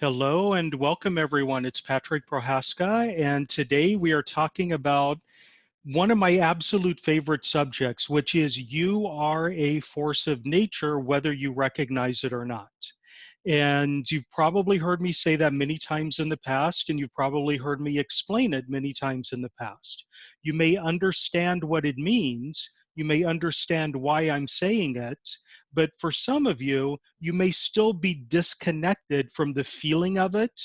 Hello and welcome everyone. It's Patrick Prohaska, and today we are talking about one of my absolute favorite subjects, which is you are a force of nature, whether you recognize it or not. And you've probably heard me say that many times in the past, and you've probably heard me explain it many times in the past. You may understand what it means, you may understand why I'm saying it, but for some of you, you may still be disconnected from the feeling of it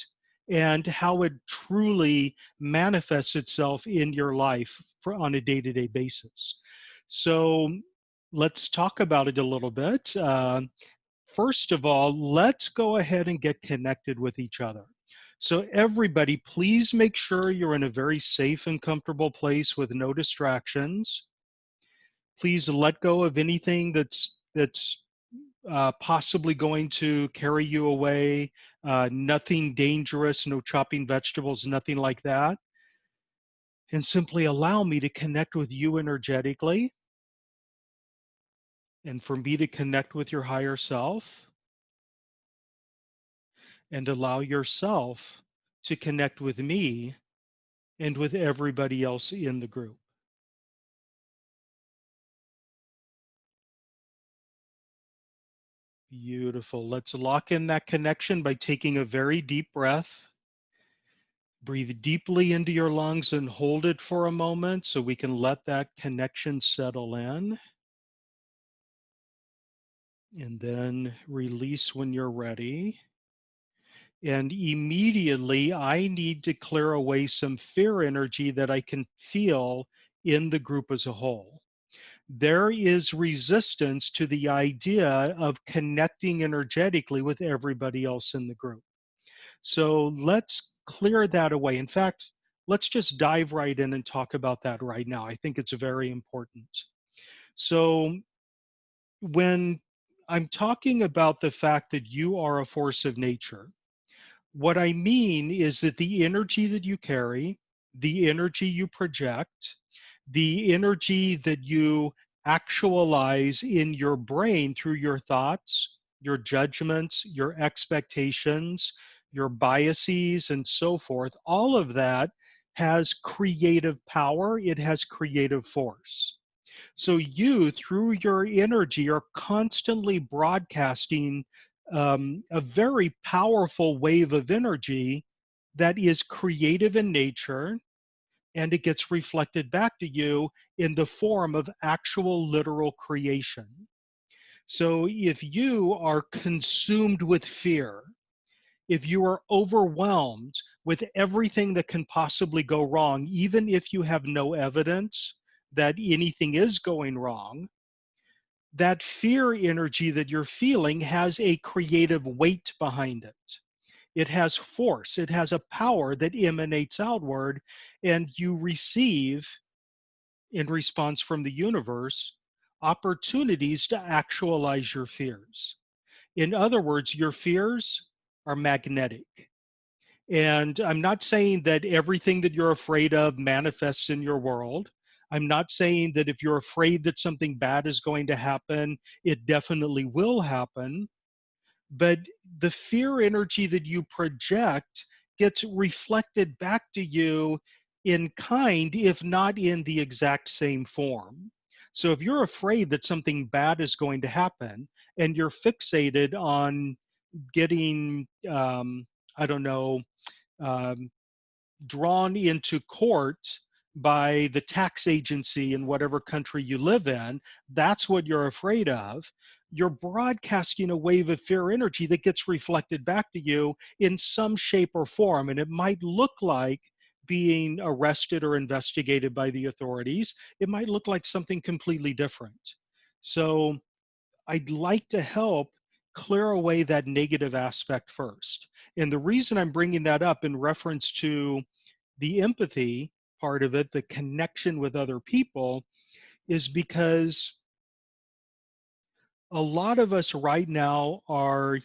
and how it truly manifests itself in your life on a day-to-day basis. So let's talk about it a little bit. First of all, let's go ahead and get connected with each other. So everybody, please make sure you're in a very safe and comfortable place with no distractions. Please let go of anything that's possibly going to carry you away. Nothing dangerous, no chopping vegetables, nothing like that. And simply allow me to connect with you energetically and for me to connect with your higher self, and allow yourself to connect with me and with everybody else in the group. Beautiful. Let's lock in that connection by taking a very deep breath. Breathe deeply into your lungs and hold it for a moment so we can let that connection settle in. And then release when you're ready. And immediately, I need to clear away some fear energy that I can feel in the group as a whole. There is resistance to the idea of connecting energetically with everybody else in the group. So let's clear that away. In fact, let's just dive right in and talk about that right now. I think it's very important. So when I'm talking about the fact that you are a force of nature, what I mean is that the energy that you carry, the energy you project, the energy that you actualize in your brain through your thoughts, your judgments, your expectations, your biases, and so forth, all of that has creative power, it has creative force. So you, through your energy, are constantly broadcasting a very powerful wave of energy that is creative in nature, and it gets reflected back to you in the form of actual literal creation. So if you are consumed with fear, if you are overwhelmed with everything that can possibly go wrong, even if you have no evidence that anything is going wrong, that fear energy that you're feeling has a creative weight behind it. It has force, it has a power that emanates outward, and you receive, in response from the universe, opportunities to actualize your fears. In other words, your fears are magnetic. And I'm not saying that everything that you're afraid of manifests in your world. I'm not saying that if you're afraid that something bad is going to happen, it definitely will happen. But the fear energy that you project gets reflected back to you in kind, if not in the exact same form. So if you're afraid that something bad is going to happen and you're fixated on getting, I don't know, um, drawn into court by the tax agency in whatever country you live in, that's what you're afraid of. You're broadcasting a wave of fear energy that gets reflected back to you in some shape or form. And it might look like being arrested or investigated by the authorities. It might look like something completely different. So I'd like to help clear away that negative aspect first. And the reason I'm bringing that up in reference to the empathy part of it, the connection with other people, is because a lot of us right now are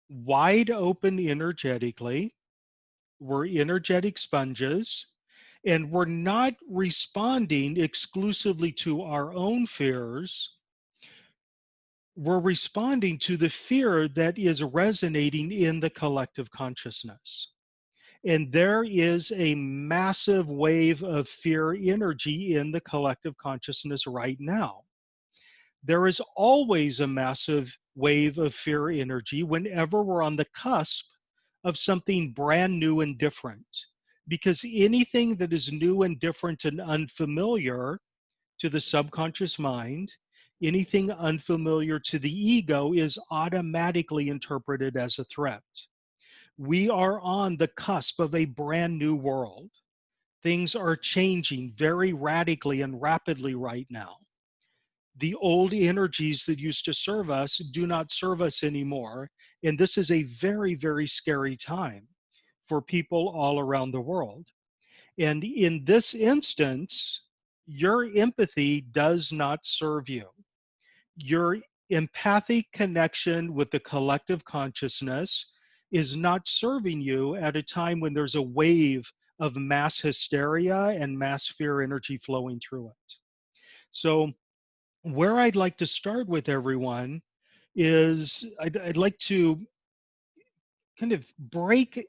wide open energetically. We're energetic sponges, and we're not responding exclusively to our own fears. we're responding to the fear that is resonating in the collective consciousness. And there is a massive wave of fear energy in the collective consciousness right now. There is always a massive wave of fear energy whenever we're on the cusp of something brand new and different. Because anything that is new and different and unfamiliar to the subconscious mind, anything unfamiliar to the ego is automatically interpreted as a threat. We are on the cusp of a brand new world. Things are changing very radically and rapidly right now. The old energies that used to serve us do not serve us anymore. And this is a very, very scary time for people all around the world. And in this instance, your empathy does not serve you. Your empathic connection with the collective consciousness is not serving you at a time when there's a wave of mass hysteria and mass fear energy flowing through it. So, where I'd like to start with everyone is I'd like to kind of break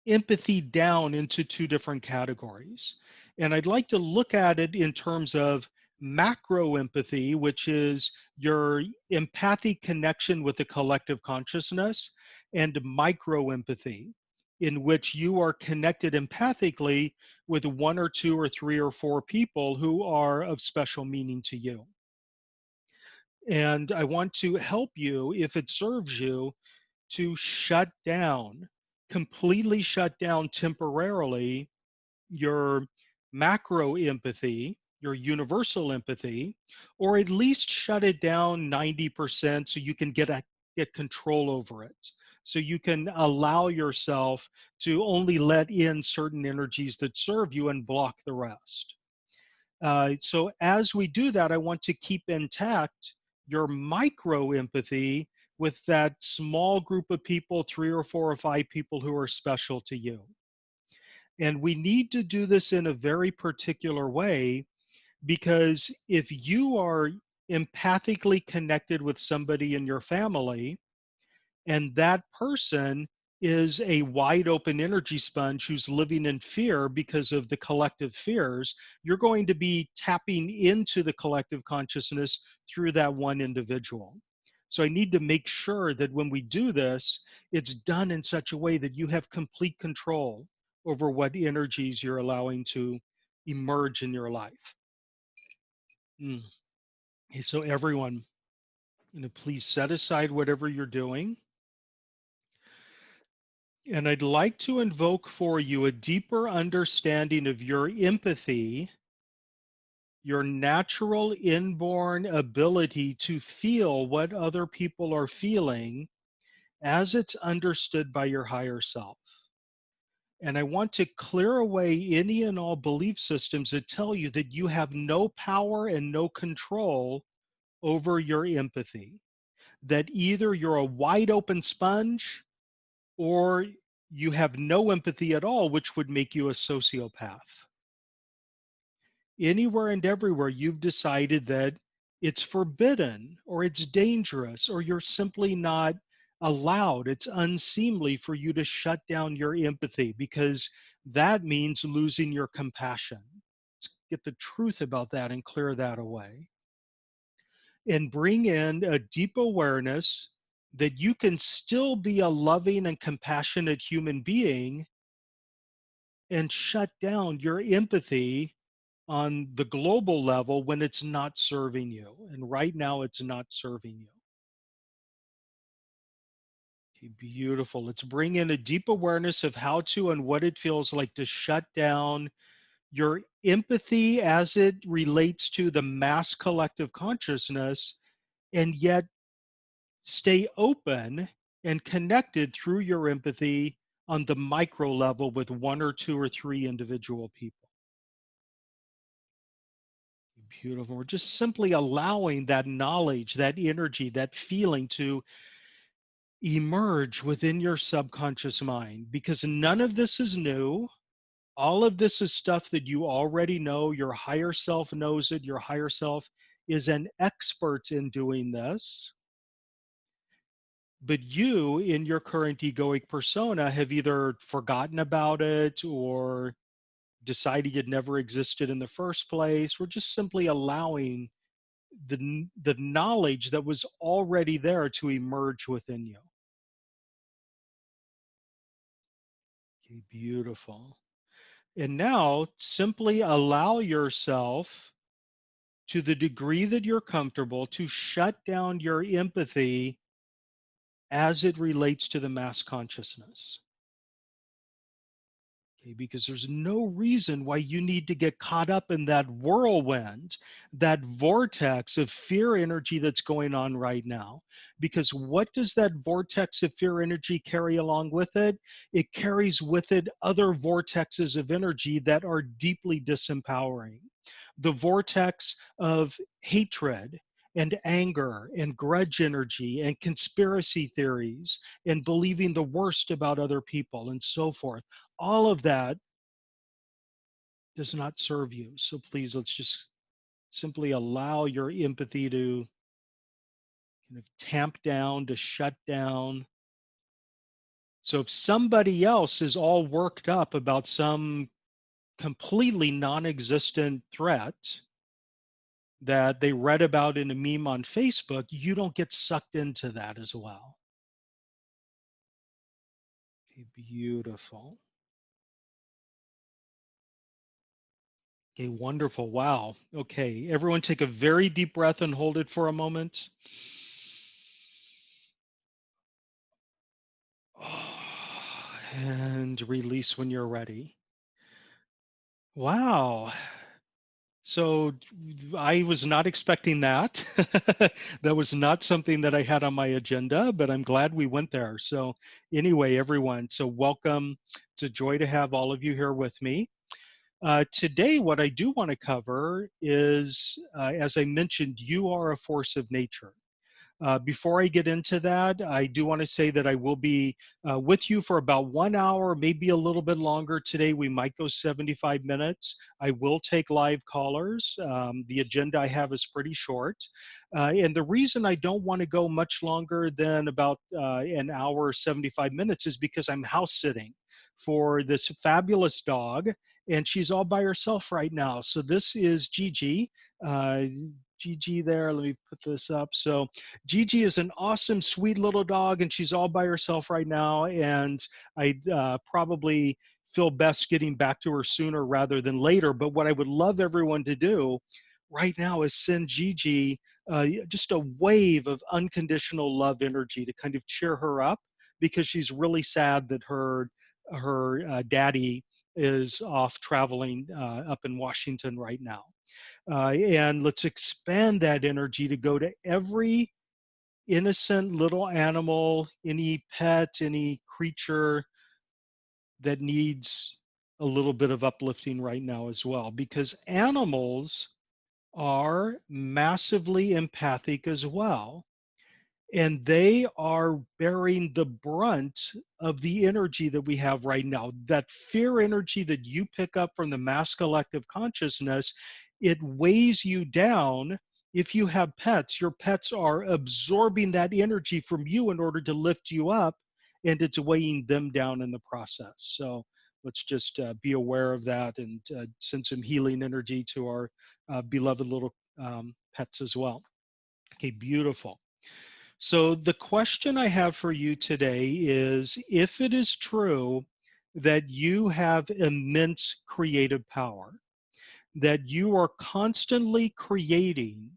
empathy down into two different categories. And I'd like to look at it in terms of macro empathy, which is your empathic connection with the collective consciousness, and micro empathy, in which you are connected empathically with one or two or three or four people who are of special meaning to you. And I want to help you, if it serves you, to shut down, completely shut down temporarily your macro empathy, your universal empathy, or at least shut it down 90% so you can get control over it. So you can allow yourself to only let in certain energies that serve you and block the rest. So as we do that, I want to keep intact your micro empathy with that small group of people, three or four or five people who are special to you. And we need to do this in a very particular way, because if you are empathically connected with somebody in your family, and that person is a wide open energy sponge who's living in fear because of the collective fears, you're going to be tapping into the collective consciousness through that one individual. So I need to make sure that when we do this, it's done in such a way that you have complete control over what energies you're allowing to emerge in your life. Mm. Okay, so everyone, please set aside whatever you're doing. And I'd like to invoke for you a deeper understanding of your empathy, your natural inborn ability to feel what other people are feeling as it's understood by your higher self. And I want to clear away any and all belief systems that tell you that you have no power and no control over your empathy, that either you're a wide open sponge or you have no empathy at all, which would make you a sociopath. Anywhere and everywhere you've decided that it's forbidden or it's dangerous or you're simply not allowed, it's unseemly for you to shut down your empathy, because that means losing your compassion. Let's get the truth about that and clear that away. And bring in a deep awareness that you can still be a loving and compassionate human being and shut down your empathy on the global level when it's not serving you. And right now, it's not serving you. Okay, beautiful. Let's bring in a deep awareness of how to and what it feels like to shut down your empathy as it relates to the mass collective consciousness, and yet stay open and connected through your empathy on the micro level with one or two or three individual people. Beautiful. We're just simply allowing that knowledge, that energy, that feeling to emerge within your subconscious mind, because none of this is new. All of this is stuff that you already know. Your higher self knows it. Your higher self is an expert in doing this, but you in your current egoic persona have either forgotten about it or decided it never existed in the first place. We're just simply allowing the knowledge that was already there to emerge within you. Okay, beautiful. And now simply allow yourself, to the degree that you're comfortable, to shut down your empathy as it relates to the mass consciousness. Okay, because there's no reason why you need to get caught up in that whirlwind, that vortex of fear energy that's going on right now. Because what does that vortex of fear energy carry along with it? It carries with it other vortexes of energy that are deeply disempowering. The vortex of hatred and anger and grudge energy and conspiracy theories and believing the worst about other people and so forth. All of that does not serve you. So please, let's just simply allow your empathy to kind of tamp down, to shut down. So if somebody else is all worked up about some completely non-existent threat that they read about in a meme on Facebook, you don't get sucked into that as well. Okay, beautiful. Okay, wonderful. Wow. Okay, everyone take a very deep breath and hold it for a moment. And release when you're ready. Wow. So I was not expecting that. That was not something that I had on my agenda, but I'm glad we went there. So anyway, everyone, so welcome. It's a joy to have all of you here with me. Today, what I do want to cover is, as I mentioned, you are a force of nature. Before I get into that, I do want to say that I will be with you for about 1 hour, maybe a little bit longer today. We might go 75 minutes. I will take live callers. The agenda I have is pretty short. And the reason I don't want to go much longer than about an hour, 75 minutes is because I'm house sitting for this fabulous dog. And she's all by herself right now. So this is Gigi. Uh, Gigi there, let me put this up. So Gigi is an awesome, sweet little dog, and she's all by herself right now. And I probably feel best getting back to her sooner rather than later. But what I would love everyone to do right now is send Gigi just a wave of unconditional love energy to kind of cheer her up, because she's really sad that her daddy is off traveling up in Washington right now. And let's expand that energy to go to every innocent little animal, any pet, any creature that needs a little bit of uplifting right now as well, because animals are massively empathic as well. And they are bearing the brunt of the energy that we have right now. That fear energy that you pick up from the mass collective consciousness, it weighs you down. If you have pets, your pets are absorbing that energy from you in order to lift you up, and it's weighing them down in the process. So let's just be aware of that and send some healing energy to our beloved little pets as well. Okay, beautiful. So the question I have for you today is, if it is true that you have immense creative power, that you are constantly creating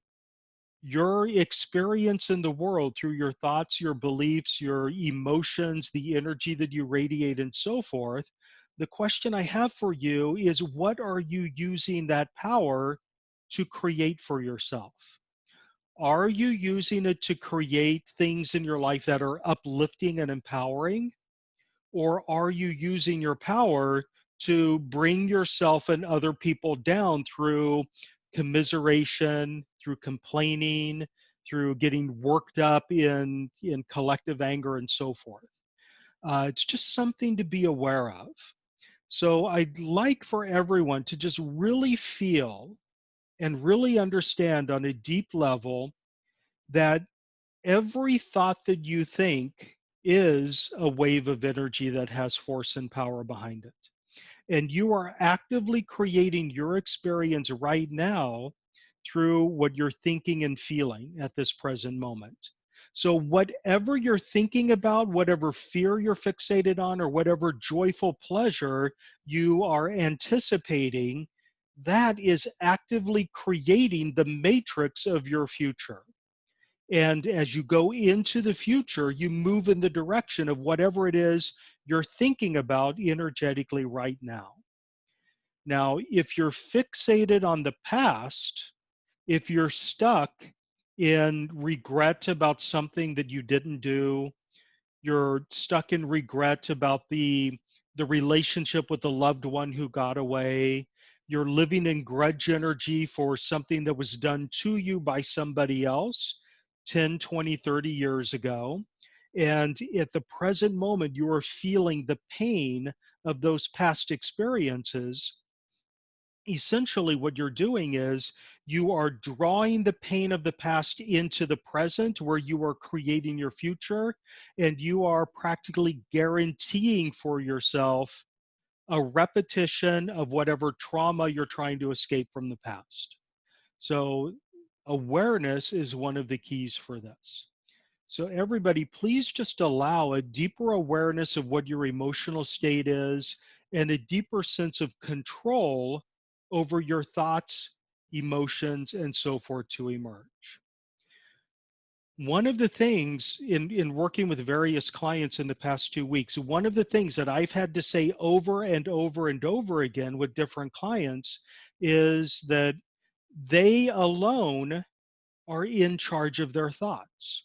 your experience in the world through your thoughts, your beliefs, your emotions, the energy that you radiate, and so forth, the question I have for you is, what are you using that power to create for yourself? Are you using it to create things in your life that are uplifting and empowering? Or are you using your power to bring yourself and other people down through commiseration, through complaining, through getting worked up in collective anger and so forth? It's just something to be aware of. So I'd like for everyone to just really feel and really understand on a deep level that every thought that you think is a wave of energy that has force and power behind it. And you are actively creating your experience right now through what you're thinking and feeling at this present moment. So, whatever you're thinking about, whatever fear you're fixated on, or whatever joyful pleasure you are anticipating, that is actively creating the matrix of your future. And as you go into the future, you move in the direction of whatever it is you're thinking about energetically right now. Now, if you're fixated on the past, if you're stuck in regret about something that you didn't do, you're stuck in regret about the relationship with the loved one who got away, you're living in grudge energy for something that was done to you by somebody else 10, 20, 30 years ago, and at the present moment you are feeling the pain of those past experiences. Essentially what you're doing is you are drawing the pain of the past into the present where you are creating your future, and you are practically guaranteeing for yourself a repetition of whatever trauma you're trying to escape from the past. So awareness is one of the keys for this. So, everybody, please just allow a deeper awareness of what your emotional state is and a deeper sense of control over your thoughts, emotions, and so forth to emerge. One of the things in working with various clients in the past 2 weeks, one of the things that I've had to say over and over and over again with different clients is that they alone are in charge of their thoughts.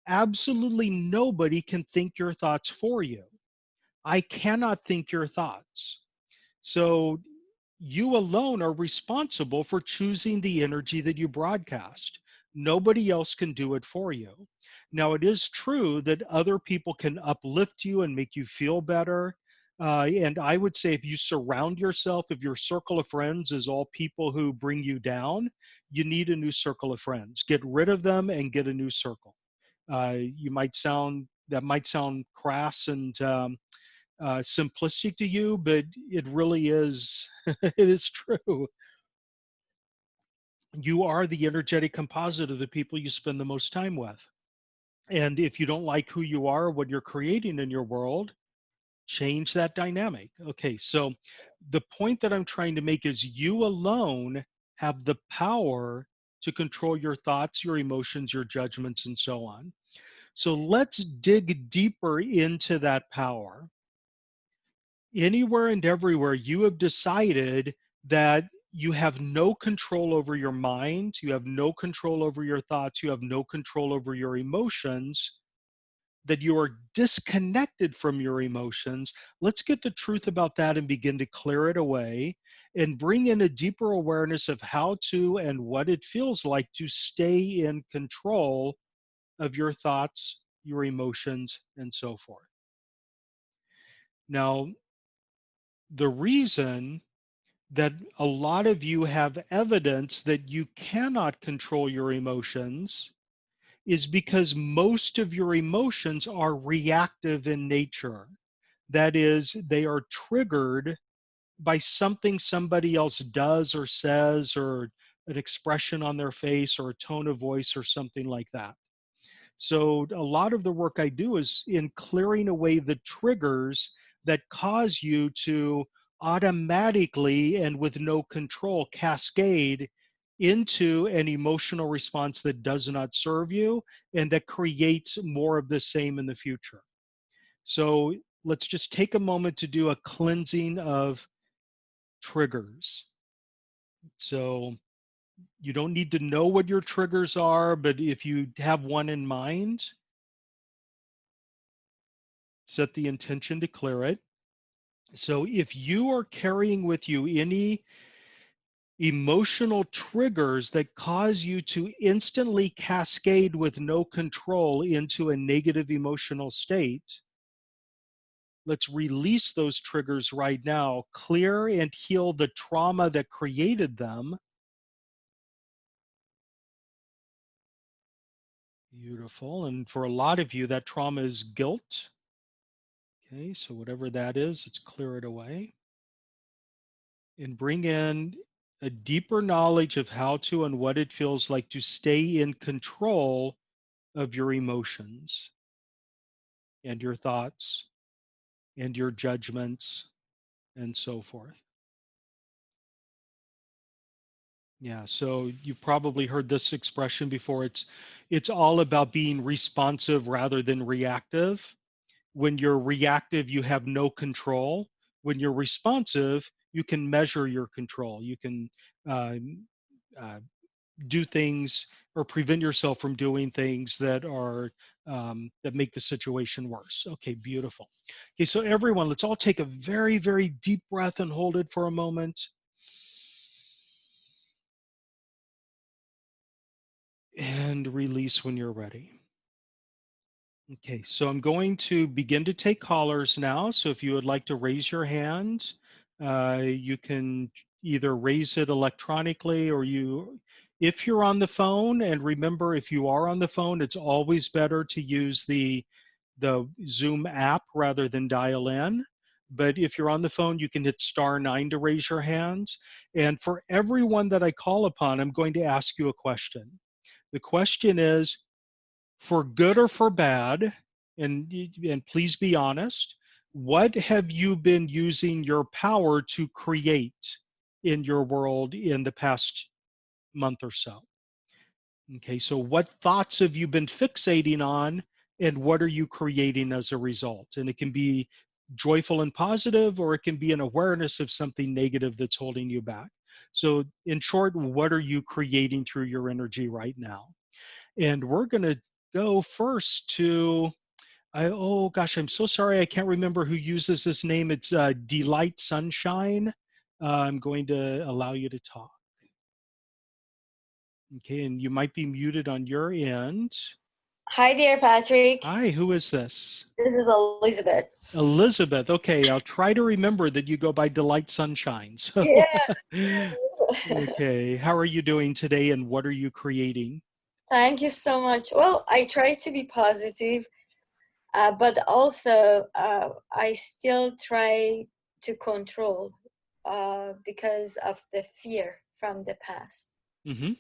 Absolutely nobody can think your thoughts for you. I cannot think your thoughts. So you alone are responsible for choosing the energy that you broadcast. Nobody else can do it for you. Now, it is true that other people can uplift you and make you feel better. And I would say if you surround yourself, if your circle of friends is all people who bring you down, you need a new circle of friends. Get rid of them and get a new circle. You might sound that might sound crass and simplistic to you, but it really is. It is true. You are the energetic composite of the people you spend the most time with. And if you don't like who you are, what you're creating in your world, change that dynamic. Okay, so the point that I'm trying to make is you alone have the power to control your thoughts, your emotions, your judgments, and so on. So let's dig deeper into that power. Anywhere and everywhere you have decided that you have no control over your mind, you have no control over your thoughts, you have no control over your emotions, that you are disconnected from your emotions, let's get the truth about that and begin to clear it away and bring in a deeper awareness of how to and what it feels like to stay in control of your thoughts, your emotions, and so forth. Now, the reason that a lot of you have evidence that you cannot control your emotions is because most of your emotions are reactive in nature. That is, they are triggered by something somebody else does or says, or an expression on their face, or a tone of voice, or something like that. So a lot of the work I do is in clearing away the triggers that cause you to automatically and with no control cascade into an emotional response that does not serve you and that creates more of the same in the future. So let's just take a moment to do a cleansing of triggers. So you don't need to know what your triggers are, but if you have one in mind, set the intention to clear it. So if you are carrying with you any emotional triggers that cause you to instantly cascade with no control into a negative emotional state, let's release those triggers right now, clear and heal the trauma that created them, Beautiful. And for a lot of you, that trauma is guilt. Okay, so whatever that is, let's clear it away and bring in a deeper knowledge of how to and what it feels like to stay in control of your emotions and your thoughts and your judgments and so forth. Yeah, so you've probably heard this expression before. It's all about being responsive rather than reactive. When you're reactive, you have no control. When you're responsive, you can measure your control. You can uh, uh, do things or prevent yourself from doing things that are that make the situation worse. Okay, beautiful. Okay, so everyone, let's all take a very, very deep breath and hold it for a moment. And release when you're ready. Okay, so I'm going to begin to take callers now. So if you would like to raise your hand, you can either raise it electronically or if you're on the phone, and remember, if you are on the phone, it's always better to use the Zoom app rather than dial in. But if you're on the phone, you can hit *9 to raise your hands. And for everyone that I call upon, I'm going to ask you a question. The question is, for good or for bad, and please be honest, what have you been using your power to create in your world in the past month or so? Okay, so what thoughts have you been fixating on, and what are you creating as a result? And it can be joyful and positive, or it can be an awareness of something negative that's holding you back. So in short, what are you creating through your energy right now? And we're going to go first to oh gosh, I'm so sorry, I can't remember who uses this name. It's Delight Sunshine. I'm going to allow you to talk. Okay, and you might be muted on your end. Hi there, Patrick. Hi, who is this? This is Elizabeth. Elizabeth. Okay, I'll try to remember that you go by Delight Sunshine. So, Yeah. okay, how are you doing today, and what are you creating? Thank you so much. Well, I try to be positive, but also I still try to control because of the fear from the past. Hmm.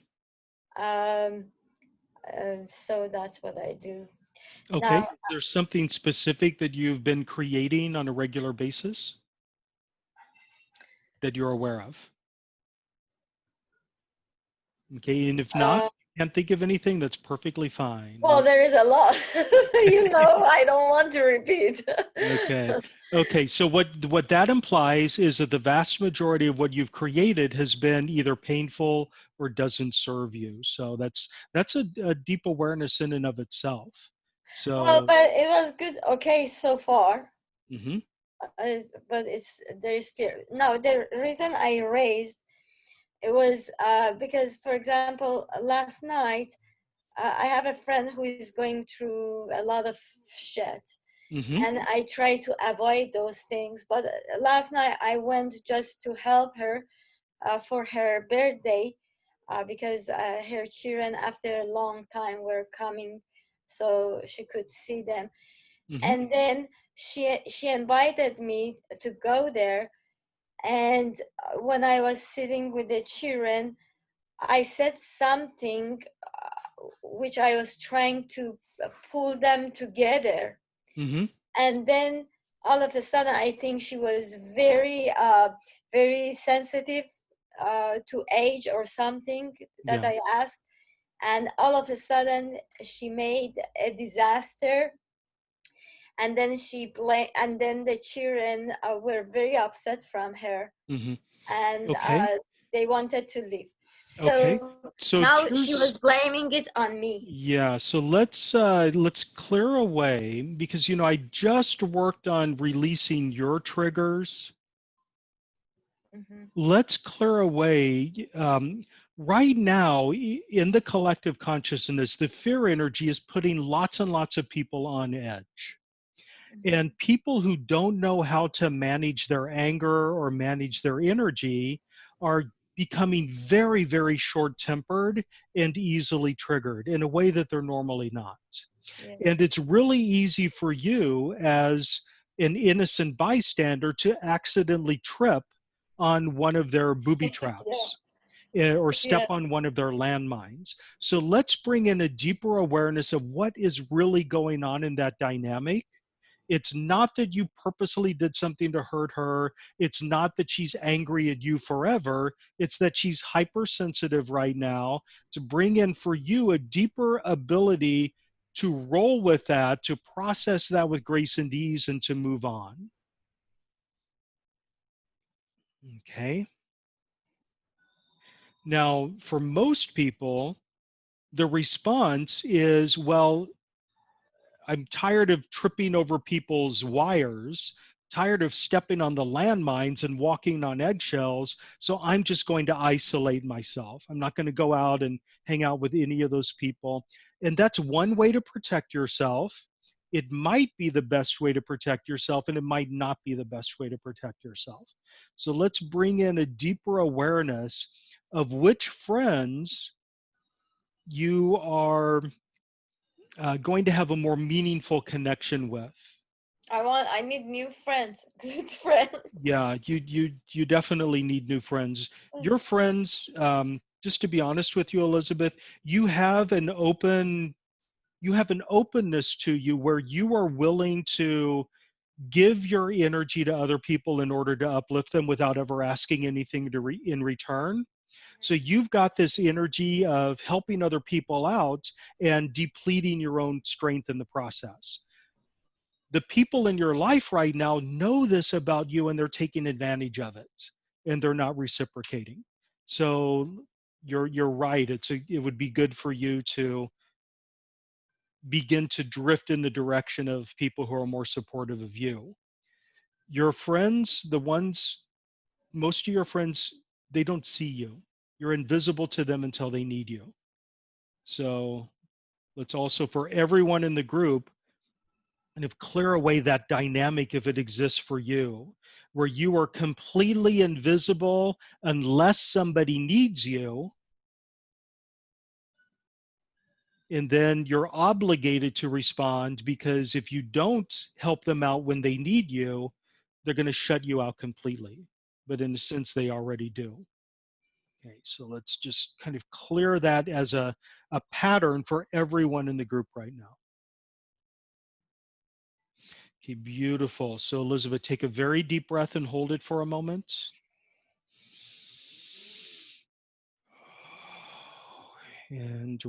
Um, so that's what I do. Okay, Now, is there something specific that you've been creating on a regular basis that you're aware of? Okay, and if not, uh, can't think of anything, that's perfectly fine. well, there is a lot. I don't want to repeat. Okay. Okay. So what that implies is that the vast majority of what you've created has been either painful or doesn't serve you. So that's a deep awareness in and of itself. Well, So, but it was good. Okay, so far. mhm, But there is fear. Now, the reason I raised it was because, for example, last night I have a friend who is going through a lot of shit, mhm, and I try to avoid those things. But last night I went just to help her for her birthday because her children, after a long time, were coming, so she could see them. mhm, And then she invited me to go there, and when I was sitting with the children, I said something which I was trying to pull them together, mhm. and then all of a sudden I think she was very sensitive to age or something that Yeah. I asked, and all of a sudden she made a disaster, and then and then the children were very upset from her, Mhm. and Okay. they wanted to leave, Okay. so So now she was here's blaming it on me. Yeah, so let's clear away, because I just worked on releasing your triggers. Hmm. Let's clear away. Right now, in the collective consciousness, the fear energy is putting lots and lots of people on edge. Hmm. And people who don't know how to manage their anger or manage their energy are becoming very, very short-tempered and easily triggered in a way that they're normally not. Yes. And it's really easy for you as an innocent bystander to accidentally trip on one of their booby traps or step Yeah. on one of their landmines. So let's bring in a deeper awareness of what is really going on in that dynamic. It's not that you purposely did something to hurt her. It's not that she's angry at you forever. It's that she's hypersensitive right now, to bring in for you a deeper ability to roll with that, to process that with grace and ease, and to move on. Okay. Now, for most people, the response is, well, I'm tired of tripping over people's wires, tired of stepping on the landmines and walking on eggshells. So I'm just going to isolate myself. I'm not going to go out and hang out with any of those people. And that's one way to protect yourself. It might be the best way to protect yourself, and it might not be the best way to protect yourself. So let's bring in a deeper awareness of which friends you are going to have a more meaningful connection with. I need new friends, good friends. Yeah, you definitely need new friends. Your friends, just to be honest with you, Elizabeth, you have an openness to you where you are willing to give your energy to other people in order to uplift them without ever asking anything in return. So you've got this energy of helping other people out and depleting your own strength in the process. The people in your life right now know this about you, and they're taking advantage of it, and they're not reciprocating. So you're right. It would be good for you to begin to drift in the direction of people who are more supportive of you. Your friends, most of your friends, they don't see you. You're invisible to them until they need you. So let's also, for everyone in the group, kind of clear away that dynamic if it exists for you, where you are completely invisible unless somebody needs you. And then you're obligated to respond, because if you don't help them out when they need you, they're going to shut you out completely. But in a sense, they already do. Okay, so let's just kind of clear that as a pattern for everyone in the group right now. Okay, beautiful. So Elizabeth, take a very deep breath and hold it for a moment. And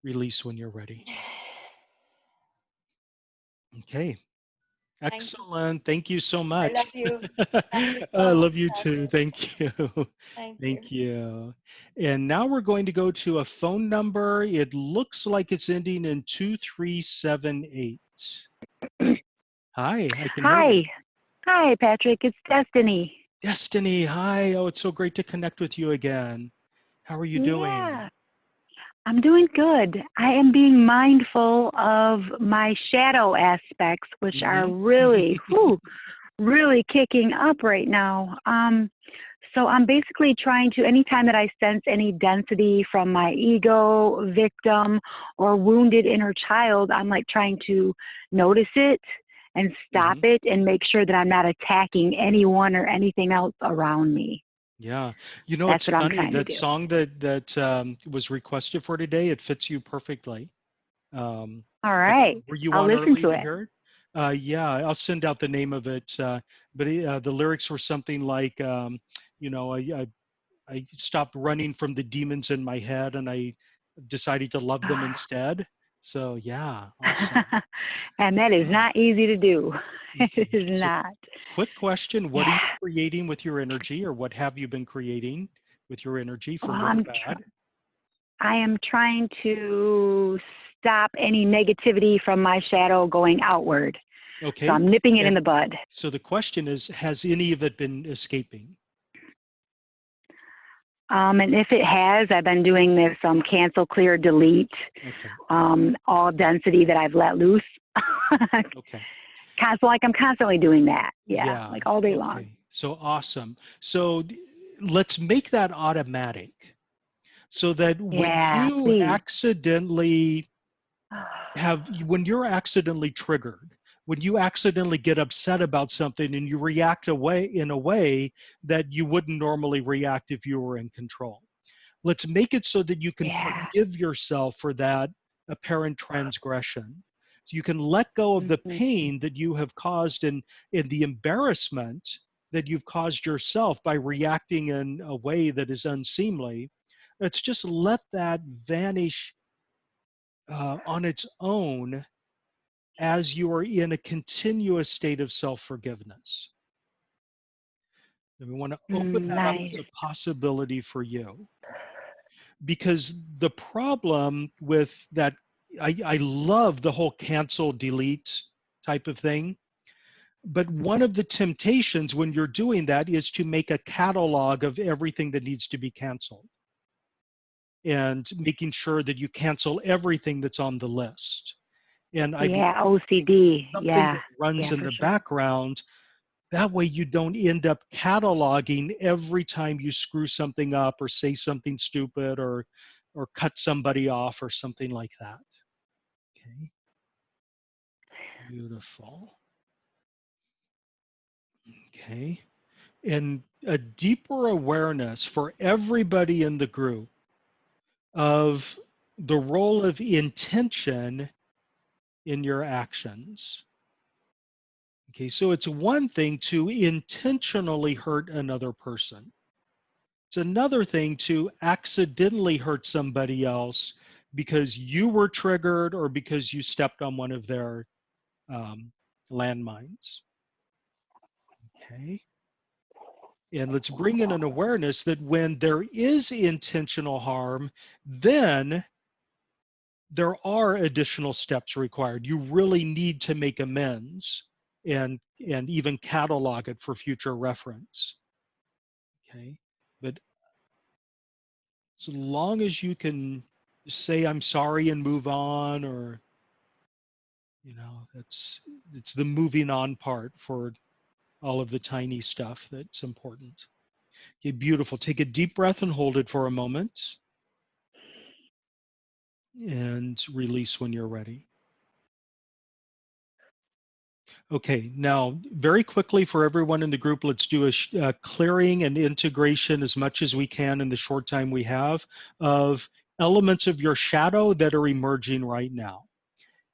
release when you're ready. Okay. Excellent. Thank you so I much. love you. Thank you I so much, love you too. Patrick. Thank you. Thank you. Thank you. And now we're going to go to a phone number. It looks like it's ending in 2378. Hi, I can hear you. Hi. Hi, Patrick. It's Destiny. Destiny, hi. Oh, it's so great to connect with you again. How are you doing? Yeah, I'm doing good. I am being mindful of my shadow aspects, which are really, really kicking up right now. So I'm basically trying to, anytime that I sense any density from my ego, victim, or wounded inner child, I'm like trying to notice it and stop it and make sure that I'm not attacking anyone or anything else around me. Yeah. You know, That's it's what I'm funny, trying to that do. song that was requested for today, it fits you perfectly. Um, All right. were you I'll on listen early to to it. hear it? Yeah, I'll send out the name of it. But the lyrics were something like, you know, I stopped running from the demons in my head, and I decided to love them instead. So yeah, awesome. And that is Yeah. not easy to do. It Okay. is So not. quick question, what are Yeah. you creating with your energy, or what have you been creating with your energy, for Well, good or bad? I am trying to stop any negativity from my shadow going outward. So Okay. I'm nipping it in And the bud. so the question is, has any of it been escaping? And if it has, I've been doing this cancel, clear, delete, Okay. all density that I've let loose. Okay. So like I'm constantly doing that. Yeah, Yeah. like all day long. Okay. So awesome. So let's make that automatic so that when Yeah, you please. accidentally when you're accidentally triggered, when you accidentally get upset about something and you react in a way that you wouldn't normally react if you were in control. Let's make it so that you can Yeah. forgive yourself for that apparent transgression. So you can let go of the Mhm. pain that you have caused in the embarrassment that you've caused yourself by reacting in a way that is unseemly. Let's just let that vanish on its own as you are in a continuous state of self-forgiveness. And we want to open that up as Nice. a possibility for you. Because the problem with that, I love the whole cancel, delete type of thing. But one of the temptations when you're doing that is to make a catalog of everything that needs to be canceled and making sure that you cancel everything that's on the list. And I believe Yeah, OCD. something Yeah. that runs Yeah, in for the sure. background. That way you don't end up cataloging every time you screw something up or say something stupid or cut somebody off or something like that. Okay. Beautiful. Okay. And a deeper awareness for everybody in the group of the role of intention in your actions. Okay, so it's one thing to intentionally hurt another person. It's another thing to accidentally hurt somebody else because you were triggered or because you stepped on one of their um, landmines. Okay. And let's bring in an awareness that when there is intentional harm, then there are additional steps required. You really need to make amends and even catalog it for future reference. Okay. But so long as you can say I'm sorry and move on, or it's the moving on part for all of the tiny stuff that's important. Okay, beautiful. Take a deep breath and hold it for a moment and release when you're ready. Okay, now very quickly for everyone in the group, let's do a clearing and integration as much as we can in the short time we have of elements of your shadow that are emerging right now.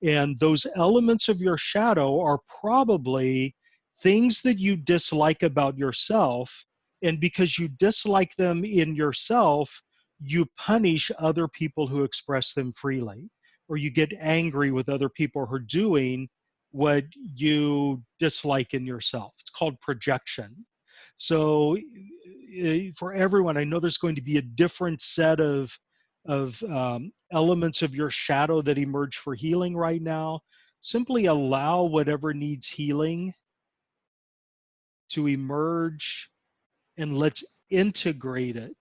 And those elements of your shadow are probably things that you dislike about yourself. And because you dislike them in yourself, you punish other people who express them freely, or you get angry with other people who are doing what you dislike in yourself. It's called projection. So for everyone, I know there's going to be a different set of elements of your shadow that emerge for healing right now. Simply allow whatever needs healing to emerge and let's integrate it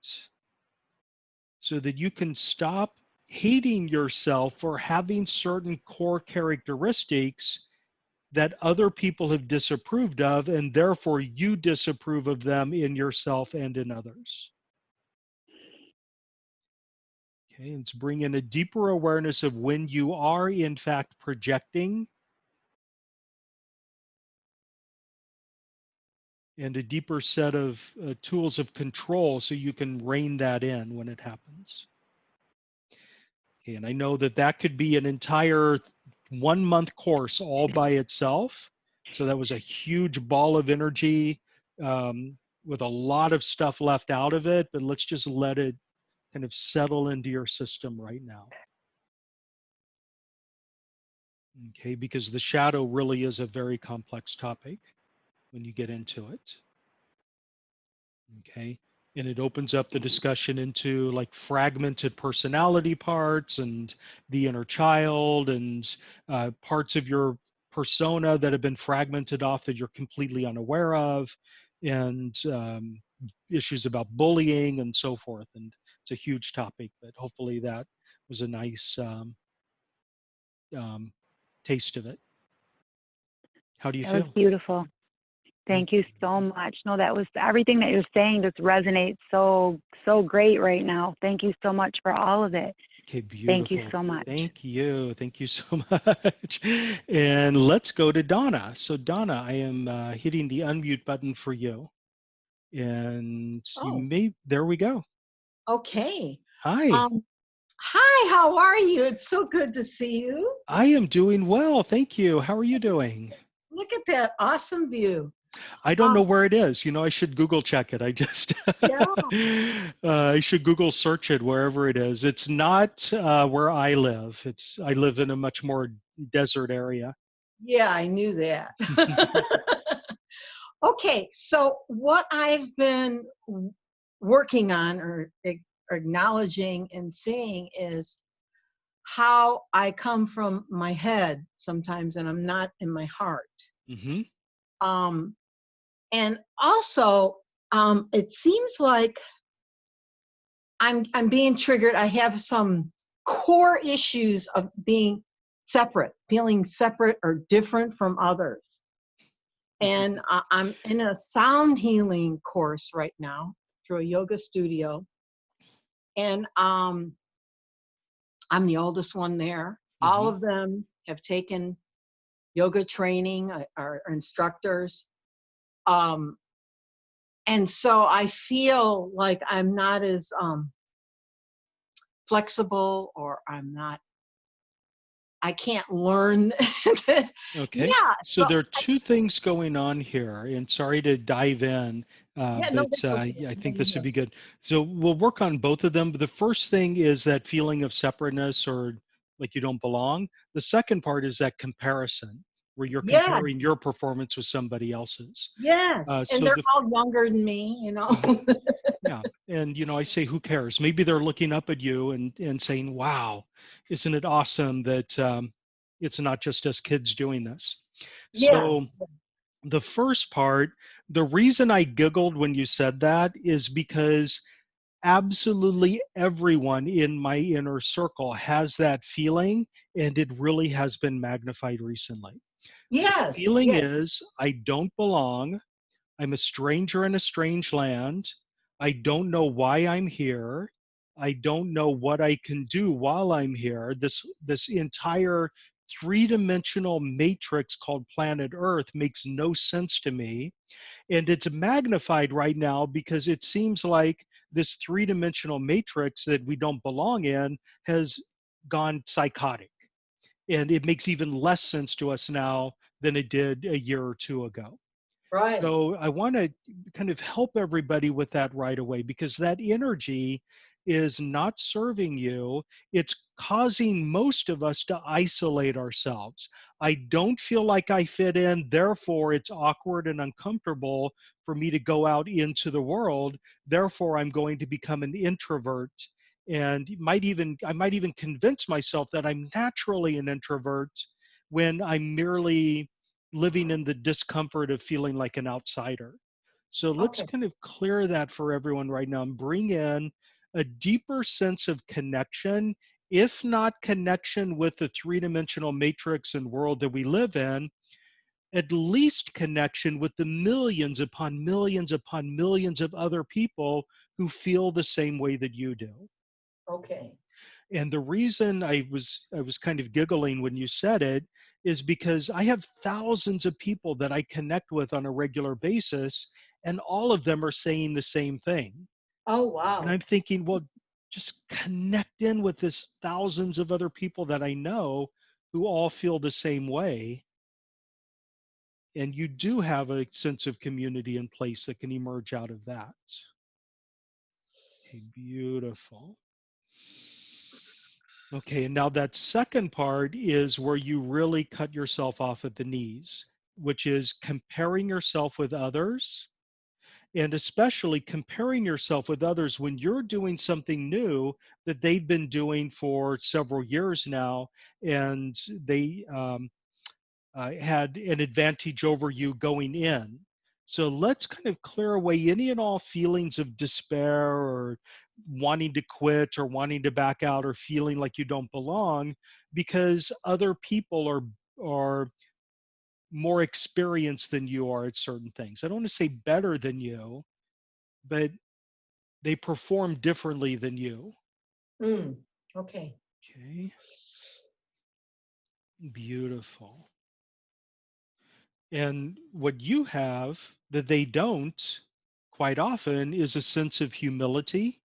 so that you can stop hating yourself for having certain core characteristics that other people have disapproved of, and therefore you disapprove of them in yourself and in others. Okay, and to bring in a deeper awareness of when you are in fact projecting, and a deeper set of tools of control so you can rein that in when it happens. Okay, and I know that that could be an entire 1 month course all by itself. So that was a huge ball of energy with a lot of stuff left out of it, but let's just let it kind of settle into your system right now. Okay, because the shadow really is a very complex topic when you get into it. Okay, and it opens up the discussion into like fragmented personality parts and the inner child and parts of your persona that have been fragmented off that you're completely unaware of, and issues about bullying and so forth. And it's a huge topic, but hopefully that was a nice um, taste of it. How do you That was feel? beautiful. Thank you so much. No, that was everything that you're saying just resonates so, so great right now. Thank you so much for all of it. Okay, Thank you beautiful. so much. Thank you. Thank you so much. And let's go to Donna. So Donna, I am hitting the unmute button for you. And you Oh, may, there we go. okay. Hi, Hi, how are you? It's so good to see you. I am doing well. Thank you. How are you doing? Look at that awesome view. I don't know Um, where it is. You know, I should Google check it. I just, yeah, I should Google search it wherever it is. It's not where I live. I live in a much more desert area. yeah, I knew that. Okay, so what I've been working on or acknowledging and seeing is how I come from my head sometimes and I'm not in my heart. Hmm. Um, and also, it seems like I'm being triggered. I have some core issues of being separate, feeling separate or different from others. And I'm in a sound healing course right now through a yoga studio. And I'm the oldest one there. All Hmm. of them have taken yoga training, are instructors. Um, and so I feel like I'm not as flexible, or I can't learn this. Okay. Yeah, So so there are two things going on here, and sorry to dive in, yeah, no, but that's okay. I No, think you this would know. be good. So we'll work on both of them. But the first thing is that feeling of separateness or like you don't belong. The second part is that comparison, where you're Yes, comparing your performance with somebody else's. yes, and So they're the all younger than me, you know. Mhm. Yeah, and you know, I say, who cares? Maybe they're looking up at you and saying, "Wow, isn't it awesome that it's not just us kids doing this?" Yeah, So the first part, the reason I giggled when you said that is because absolutely everyone in my inner circle has that feeling, and it really has been magnified recently. The yes, feeling yes. is, I don't belong. I'm a stranger in a strange land. I don't know why I'm here. I don't know what I can do while I'm here. This entire three-dimensional matrix called planet Earth makes no sense to me. And it's magnified right now because it seems like this three-dimensional matrix that we don't belong in has gone psychotic. And it makes even less sense to us now than it did a year or two ago. Right. So I want to kind of help everybody with that right away because that energy is not serving you. It's causing most of us to isolate ourselves. I don't feel like I fit in, therefore it's awkward and uncomfortable for me to go out into the world. Therefore, I'm going to become an introvert and I might even convince myself that I'm naturally an introvert when I'm merely living in the discomfort of feeling like an outsider. So let's Okay. kind of clear that for everyone right now and bring in a deeper sense of connection, if not connection with the three-dimensional matrix and world that we live in, at least connection with the millions upon millions of other people who feel the same way that you do. Okay. And the reason I was kind of giggling when you said it is because I have thousands of people that I connect with on a regular basis, and all of them are saying the same thing. Oh, And wow. I'm thinking, well, just connect in with this thousands of other people that I know who all feel the same way. And you do have a sense of community in place that can emerge out of that. Okay, beautiful. Okay, and now that second part is where you really cut yourself off at the knees, which is comparing yourself with others, and especially comparing yourself with others when you're doing something new that they've been doing for several years now, and they had an advantage over you going in. So let's kind of clear away any and all feelings of despair or wanting to quit or wanting to back out or feeling like you don't belong because other people are more experienced than you are at certain things. I don't want to say better than you, but they perform differently than you. Okay. Okay, beautiful. And what you have that they don't quite often is a sense of humility.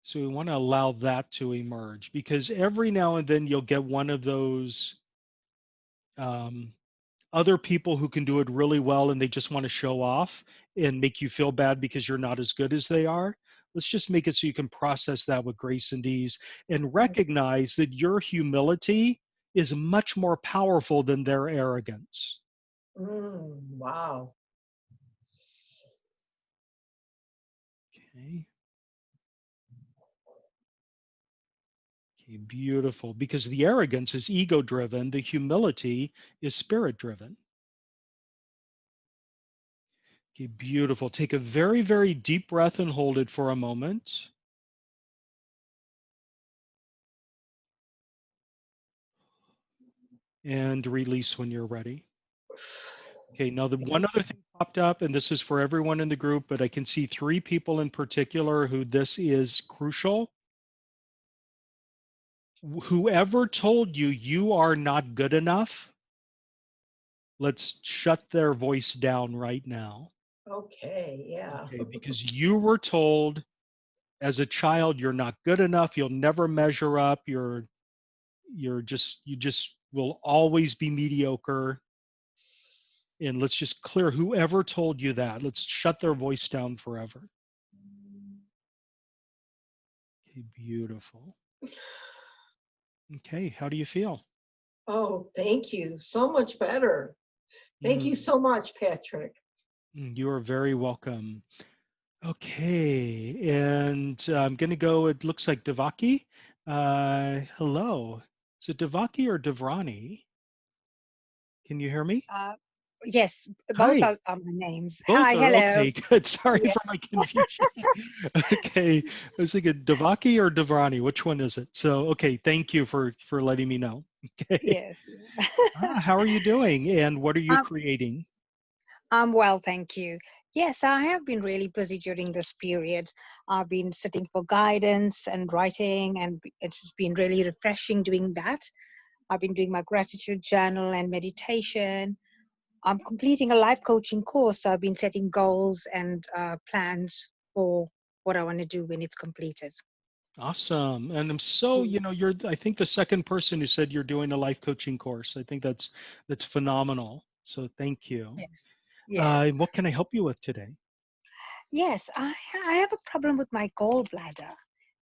So we want to allow that to emerge, because every now and then you'll get one of those um, other people who can do it really well and they just want to show off and make you feel bad because you're not as good as they are. Let's just make it so you can process that with grace and ease and recognize that your humility is much more powerful than their arrogance. Wow. Okay. Okay, beautiful. Because the arrogance is ego driven, the humility is spirit driven. Okay, beautiful. Take a very, very deep breath and hold it for a moment. And release when you're ready. Okay, now the one other thing popped up, and this is for everyone in the group, but I can see 3 people in particular who this is crucial. Whoever told you you are not good enough, let's shut their voice down right now. Okay, yeah. Okay, because you were told as a child you're not good enough, you'll never measure up, you just will always be mediocre. And let's just clear whoever told you that. Let's shut their voice down forever. Okay, beautiful. Okay, how do you feel? Oh, thank you. So much better. Thank you Mm, so much, Patrick. you are very welcome. Okay, and I'm going to go, it looks like Devaki. Hello. Is it Devaki or Devrani? Can you hear me? Yes, both Hi. are my names. Both Hi, are hello. okay. Good. Sorry Yeah, for my confusion. Okay, I was thinking Devaki or Devrani. Which one is it? So, okay, thank you for letting me know. Okay. yes. How are you doing? And what are you um, creating? I'm well, thank you. Yes, I have been really busy during this period. I've been sitting for guidance and writing, and it's been really refreshing doing that. I've been doing my gratitude journal and meditation. I'm completing a life coaching course, so I've been setting goals and plans for what I want to do when it's completed. Awesome. And I'm so, you're I think the second person who said you're doing a life coaching course. I think that's phenomenal. So thank you. Yes. Yes. What can I help you with today? Yes, I have a problem with my gallbladder.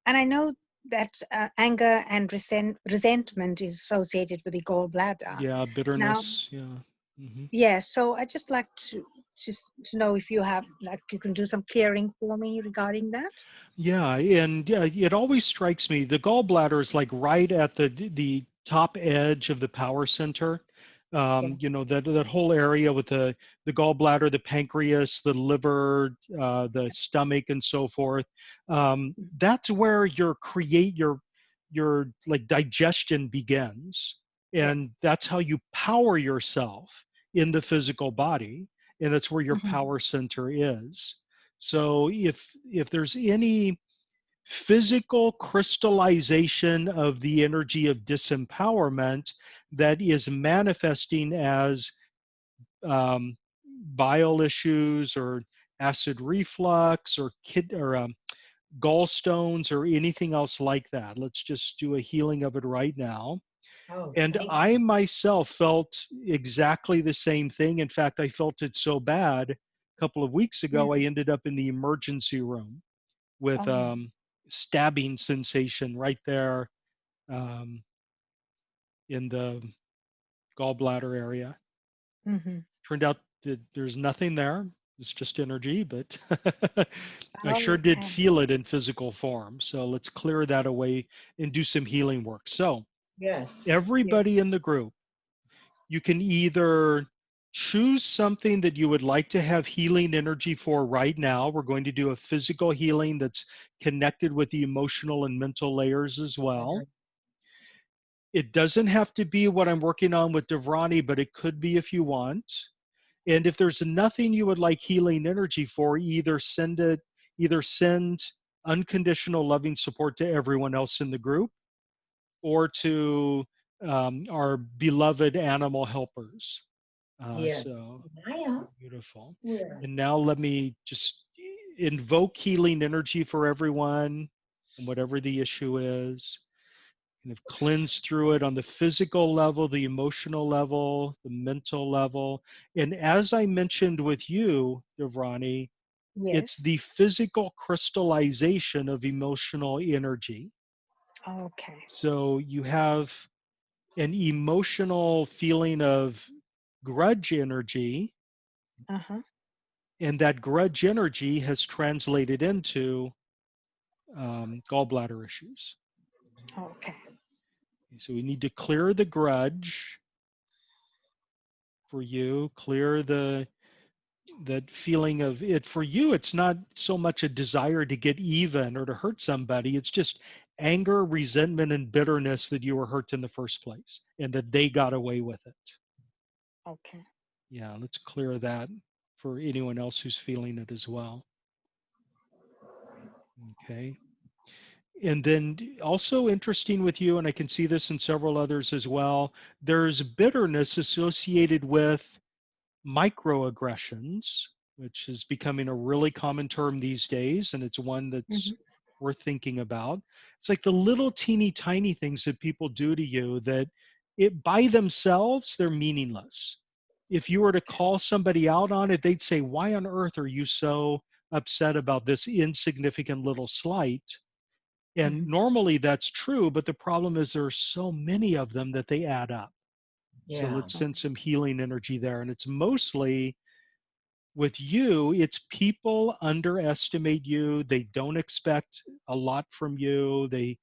And I know that anger and resentment is associated with the gallbladder. Yeah, Now, bitterness. Yeah. Hmm. yes, so I just like to just to know if you have, like, you can do some clearing for me regarding that. Yeah, and yeah, it always strikes me the gallbladder is like right at the top edge of the power center. Yeah. That whole area with the gallbladder, the pancreas, the liver, the stomach, and so forth. That's where your like digestion begins, Yeah. and that's how you power yourself in the physical body, and that's where your Hmm. power center is. So if there's any physical crystallization of the energy of disempowerment that is manifesting as um, bile issues or acid reflux or gallstones or anything else like that, let's just do a healing of it right now. Oh, And thank I you. myself felt exactly the same thing. In fact, I felt it so bad a couple of weeks Yeah. ago, I ended up in the emergency room with Oh. stabbing sensation right there um, in the gallbladder area. Hmm. Turned out that there's nothing there. It's just energy, but I sure did Okay. feel it in physical form. So let's clear that away and do some healing work. So Yes. Yeah. everybody in the group, you can either choose something that you would like to have healing energy for right now. We're going to do a physical healing that's connected with the emotional and mental layers as well. It doesn't have to be what I'm working on with Devrani, but it could be if you want. And if there's nothing you would like healing energy for, either send unconditional loving support to everyone else in the group, or to our beloved animal helpers. Yeah. So Maya. beautiful. Yeah. And now let me just invoke healing energy for everyone, and whatever the issue is. Kind of cleanse through it on the physical level, the emotional level, the mental level. And as I mentioned with you, Devrani, it's Yes. the physical crystallization of emotional energy. Okay. So you have an emotional feeling of grudge energy, Uh-huh. and that grudge energy has translated into gallbladder issues. Okay. So we need to clear the grudge for you, clear that feeling of it. For you, it's not so much a desire to get even or to hurt somebody. It's just anger, resentment, and bitterness that you were hurt in the first place and that they got away with it. Okay. Yeah, let's clear that for anyone else who's feeling it as well. Okay. And then also interesting with you, and I can see this in several others as well, there's bitterness associated with microaggressions, which is becoming a really common term these days, and it's one that's Mhm. worth thinking about. It's like the little teeny tiny things that people do to you that it by themselves, they're meaningless. If you were to call somebody out on it, they'd say, why on earth are you so upset about this insignificant little slight? And Mhm. normally that's true, but the problem is there are so many of them that they add up. So Yeah. let's send some healing energy there. And it's mostly with you, it's people underestimate you. They don't expect a lot from you. They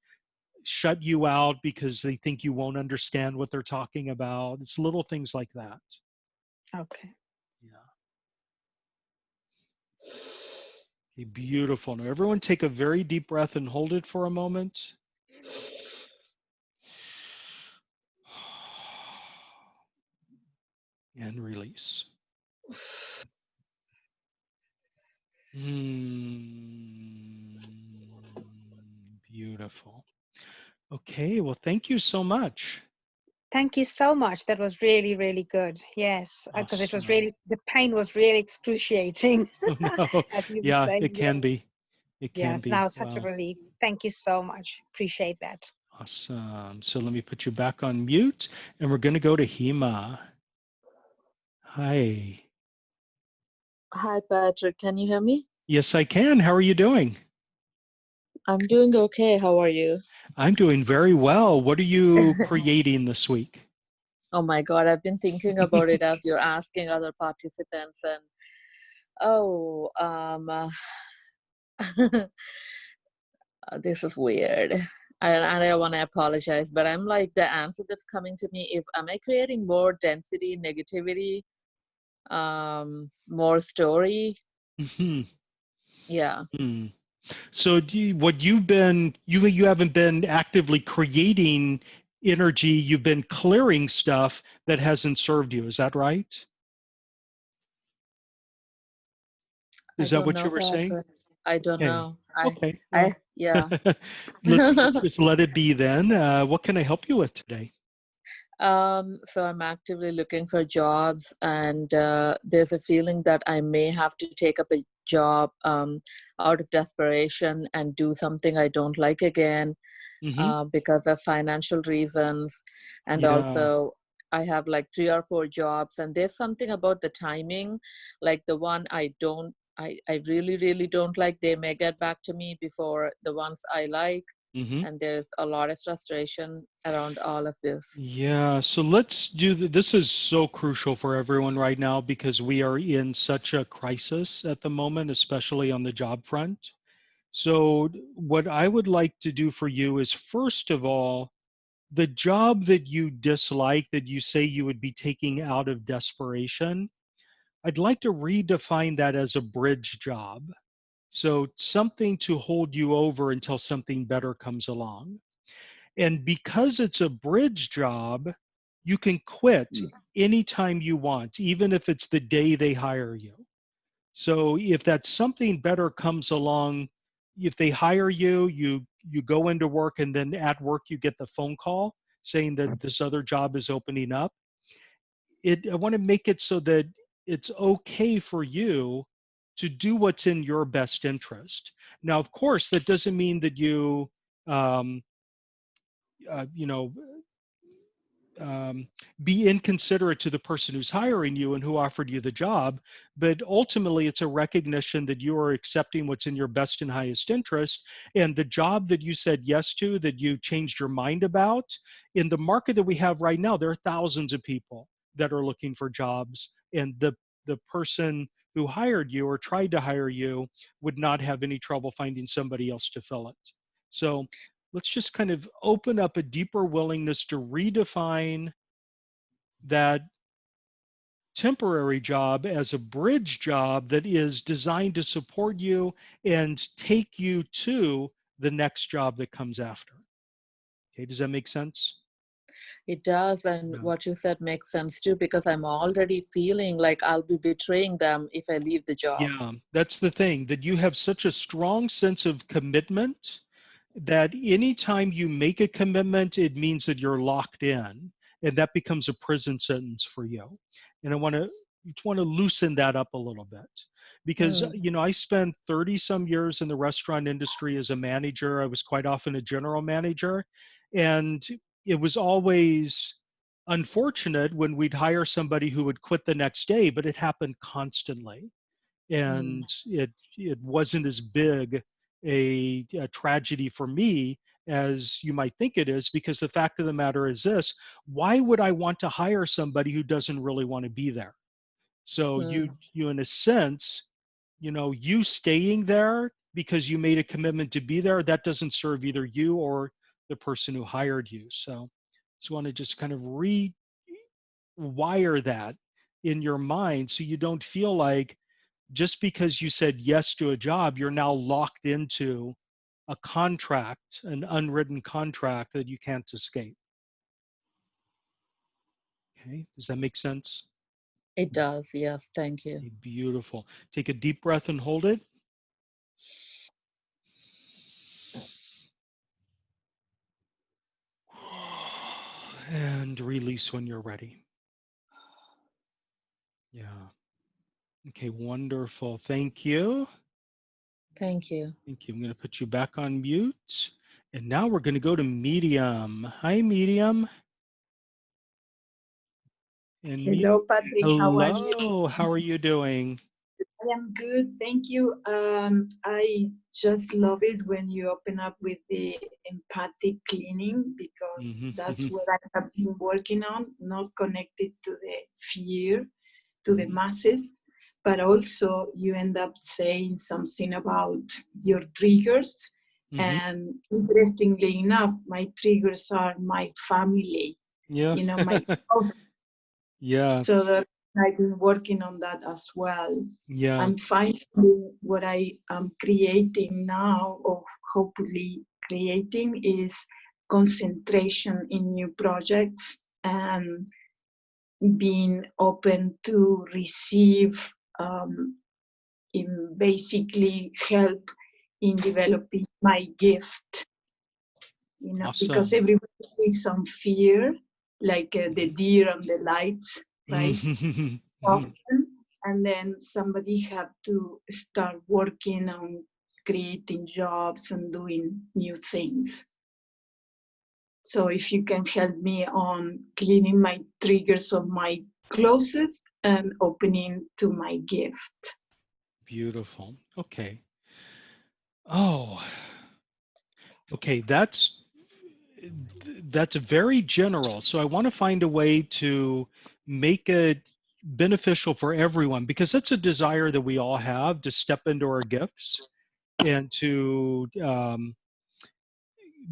shut you out because they think you won't understand what they're talking about. It's little things like that. Okay. Yeah. Okay, beautiful. Now, everyone take a very deep breath and hold it for a moment. And release. Beautiful. Okay, well, thank you so much. Thank you so much. That was really, really good. Yes, because it was Awesome. really, the pain was really excruciating. Oh, no. As you were Yeah, saying, it can yes. be. It can Yes, be. now it's such a Wow. relief. Thank you so much. Appreciate that. Awesome. So let me put you back on mute, and we're going to go to Hema. Hi. Hi, Patrick. Can you hear me? Yes, I can. How are you doing? I'm doing okay. How are you? I'm doing very well. What are you creating this week? Oh my God, I've been thinking about it as you're asking other participants, and this is weird. And I want to apologize, but I'm like, the answer that's coming to me is, am I creating more density, negativity, more story? Mhm. Yeah. Hmm. So what you haven't been actively creating energy, you've been clearing stuff that hasn't served you. Is that right? I Is that don't what know, you were saying? Patrick. I don't Okay. know. Okay. Well, Yeah. let's just let it be then. What can I help you with today? So I'm actively looking for jobs, and there's a feeling that I may have to take up a job out of desperation and do something I don't like again Hmm. because of financial reasons. And Yeah. also, I have like 3 or 4 jobs, and there's something about the timing, like the one I really, really don't like, they may get back to me before the ones I like. Hmm. And there's a lot of frustration around all of this. Yeah. So let's do this is so crucial for everyone right now because we are in such a crisis at the moment, especially on the job front. So what I would like to do for you is, first of all, the job that you dislike, that you say you would be taking out of desperation, I'd like to redefine that as a bridge job. So something to hold you over until something better comes along. And because it's a bridge job, you can quit anytime you want, even if it's the day they hire you. So if that something better comes along, if they hire you, you go into work, and then at work you get the phone call saying that this other job is opening up. I want to make it so that it's okay for you to do what's in your best interest. Now, of course, that doesn't mean that um, you know, be inconsiderate to the person who's hiring you and who offered you the job, but ultimately it's a recognition that you are accepting what's in your best and highest interest. And the job that you said yes to, that you changed your mind about, in the market that we have right now, there are thousands of people that are looking for jobs, and the person who hired you or tried to hire you would not have any trouble finding somebody else to fill it. So let's just kind of open up a deeper willingness to redefine that temporary job as a bridge job that is designed to support you and take you to the next job that comes after. Okay, does that make sense? It does, and Yeah. what you said makes sense too, because I'm already feeling like I'll be betraying them if I leave the job. Yeah, that's the thing, that you have such a strong sense of commitment that anytime you make a commitment, it means that you're locked in, and that becomes a prison sentence for you. And I want to loosen that up a little bit, because Mm. I spent 30 some years in the restaurant industry as a manager. I was quite often a general manager, and it was always unfortunate when we'd hire somebody who would quit the next day, but it happened constantly, Mm. and it wasn't as big a tragedy for me as you might think it is, because the fact of the matter is this: why would I want to hire somebody who doesn't really want to be there? So Mm. you in a sense, you staying there because you made a commitment to be there, that doesn't serve either you or the person who hired you. So want to just kind of rewire that in your mind, so you don't feel like just because you said yes to a job, you're now locked into a contract, an unwritten contract that you can't escape. Okay, does that make sense? It does, yes, thank you. Okay, beautiful. Take a deep breath and hold it. And release when you're ready. Yeah. Okay, wonderful. Thank you. Thank you. Thank you. I'm going to put you back on mute. And now we're going to go to Medium. Hi, Medium. And Hello, Patrick. How are you? hello. How are you doing? I am good. Thank you. I just love it when you open up with the empathic cleaning, because that's what I have been working on, not connected to the fear, to the masses, but also you end up saying something about your triggers. And interestingly enough, my triggers are my family, Yeah. my Yeah. so that I've been working on that as well. Yeah. And finally, what I am creating now, or hopefully creating, is concentration in new projects and being open to receive in basically help in developing my gift. Because Awesome. everybody has some fear, like the deer on the lights, right? Often, and then somebody have to start working on creating jobs and doing new things. So if you can help me on cleaning my triggers of my closest and opening to my gift. Beautiful. Okay. Oh, okay. That's very general. So I want to find a way to make it beneficial for everyone, because that's a desire that we all have, to step into our gifts and to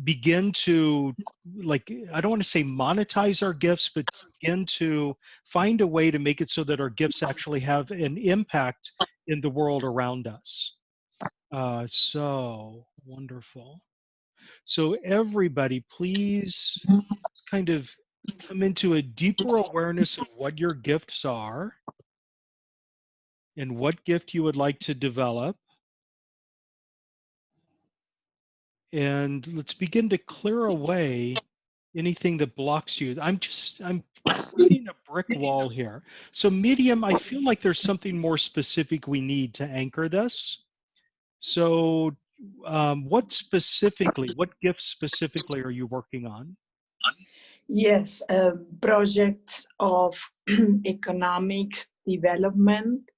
begin to, like, I don't want to say monetize our gifts, but begin to find a way to make it so that our gifts actually have an impact in the world around us. So wonderful. So everybody, please kind of come into a deeper awareness of what your gifts are and what gift you would like to develop. And let's begin to clear away anything that blocks you. I'm creating a brick wall here. So medium, I feel like there's something more specific we need to anchor this. So what gifts specifically are you working on? Yes, a project of economic development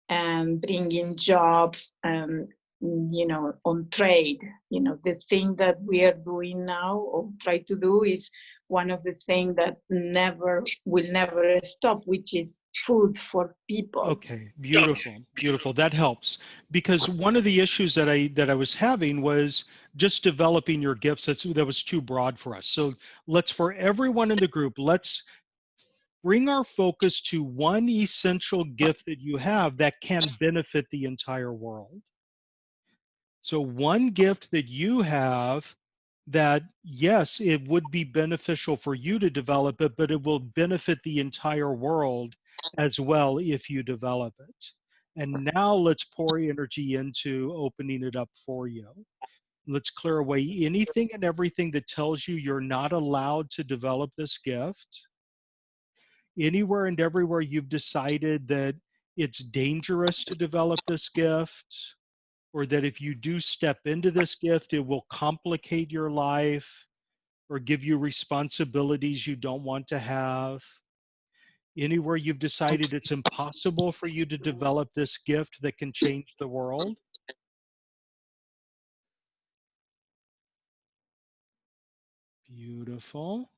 and bringing jobs and, on trade. The thing that we are doing now or try to do is one of the things that will never stop, which is food for people. Okay, beautiful. That helps, because one of the issues that I was having was just developing your gifts. That was too broad for us. So for everyone in the group, let's bring our focus to one essential gift that you have that can benefit the entire world. So one gift that you have that, yes, it would be beneficial for you to develop it, but it will benefit the entire world as well if you develop it. And now let's pour energy into opening it up for you. Let's clear away anything and everything that tells you you're not allowed to develop this gift. Anywhere and everywhere you've decided that it's dangerous to develop this gift, or that if you do step into this gift, it will complicate your life or give you responsibilities you don't want to have. Anywhere you've decided it's impossible for you to develop this gift that can change the world. Beautiful.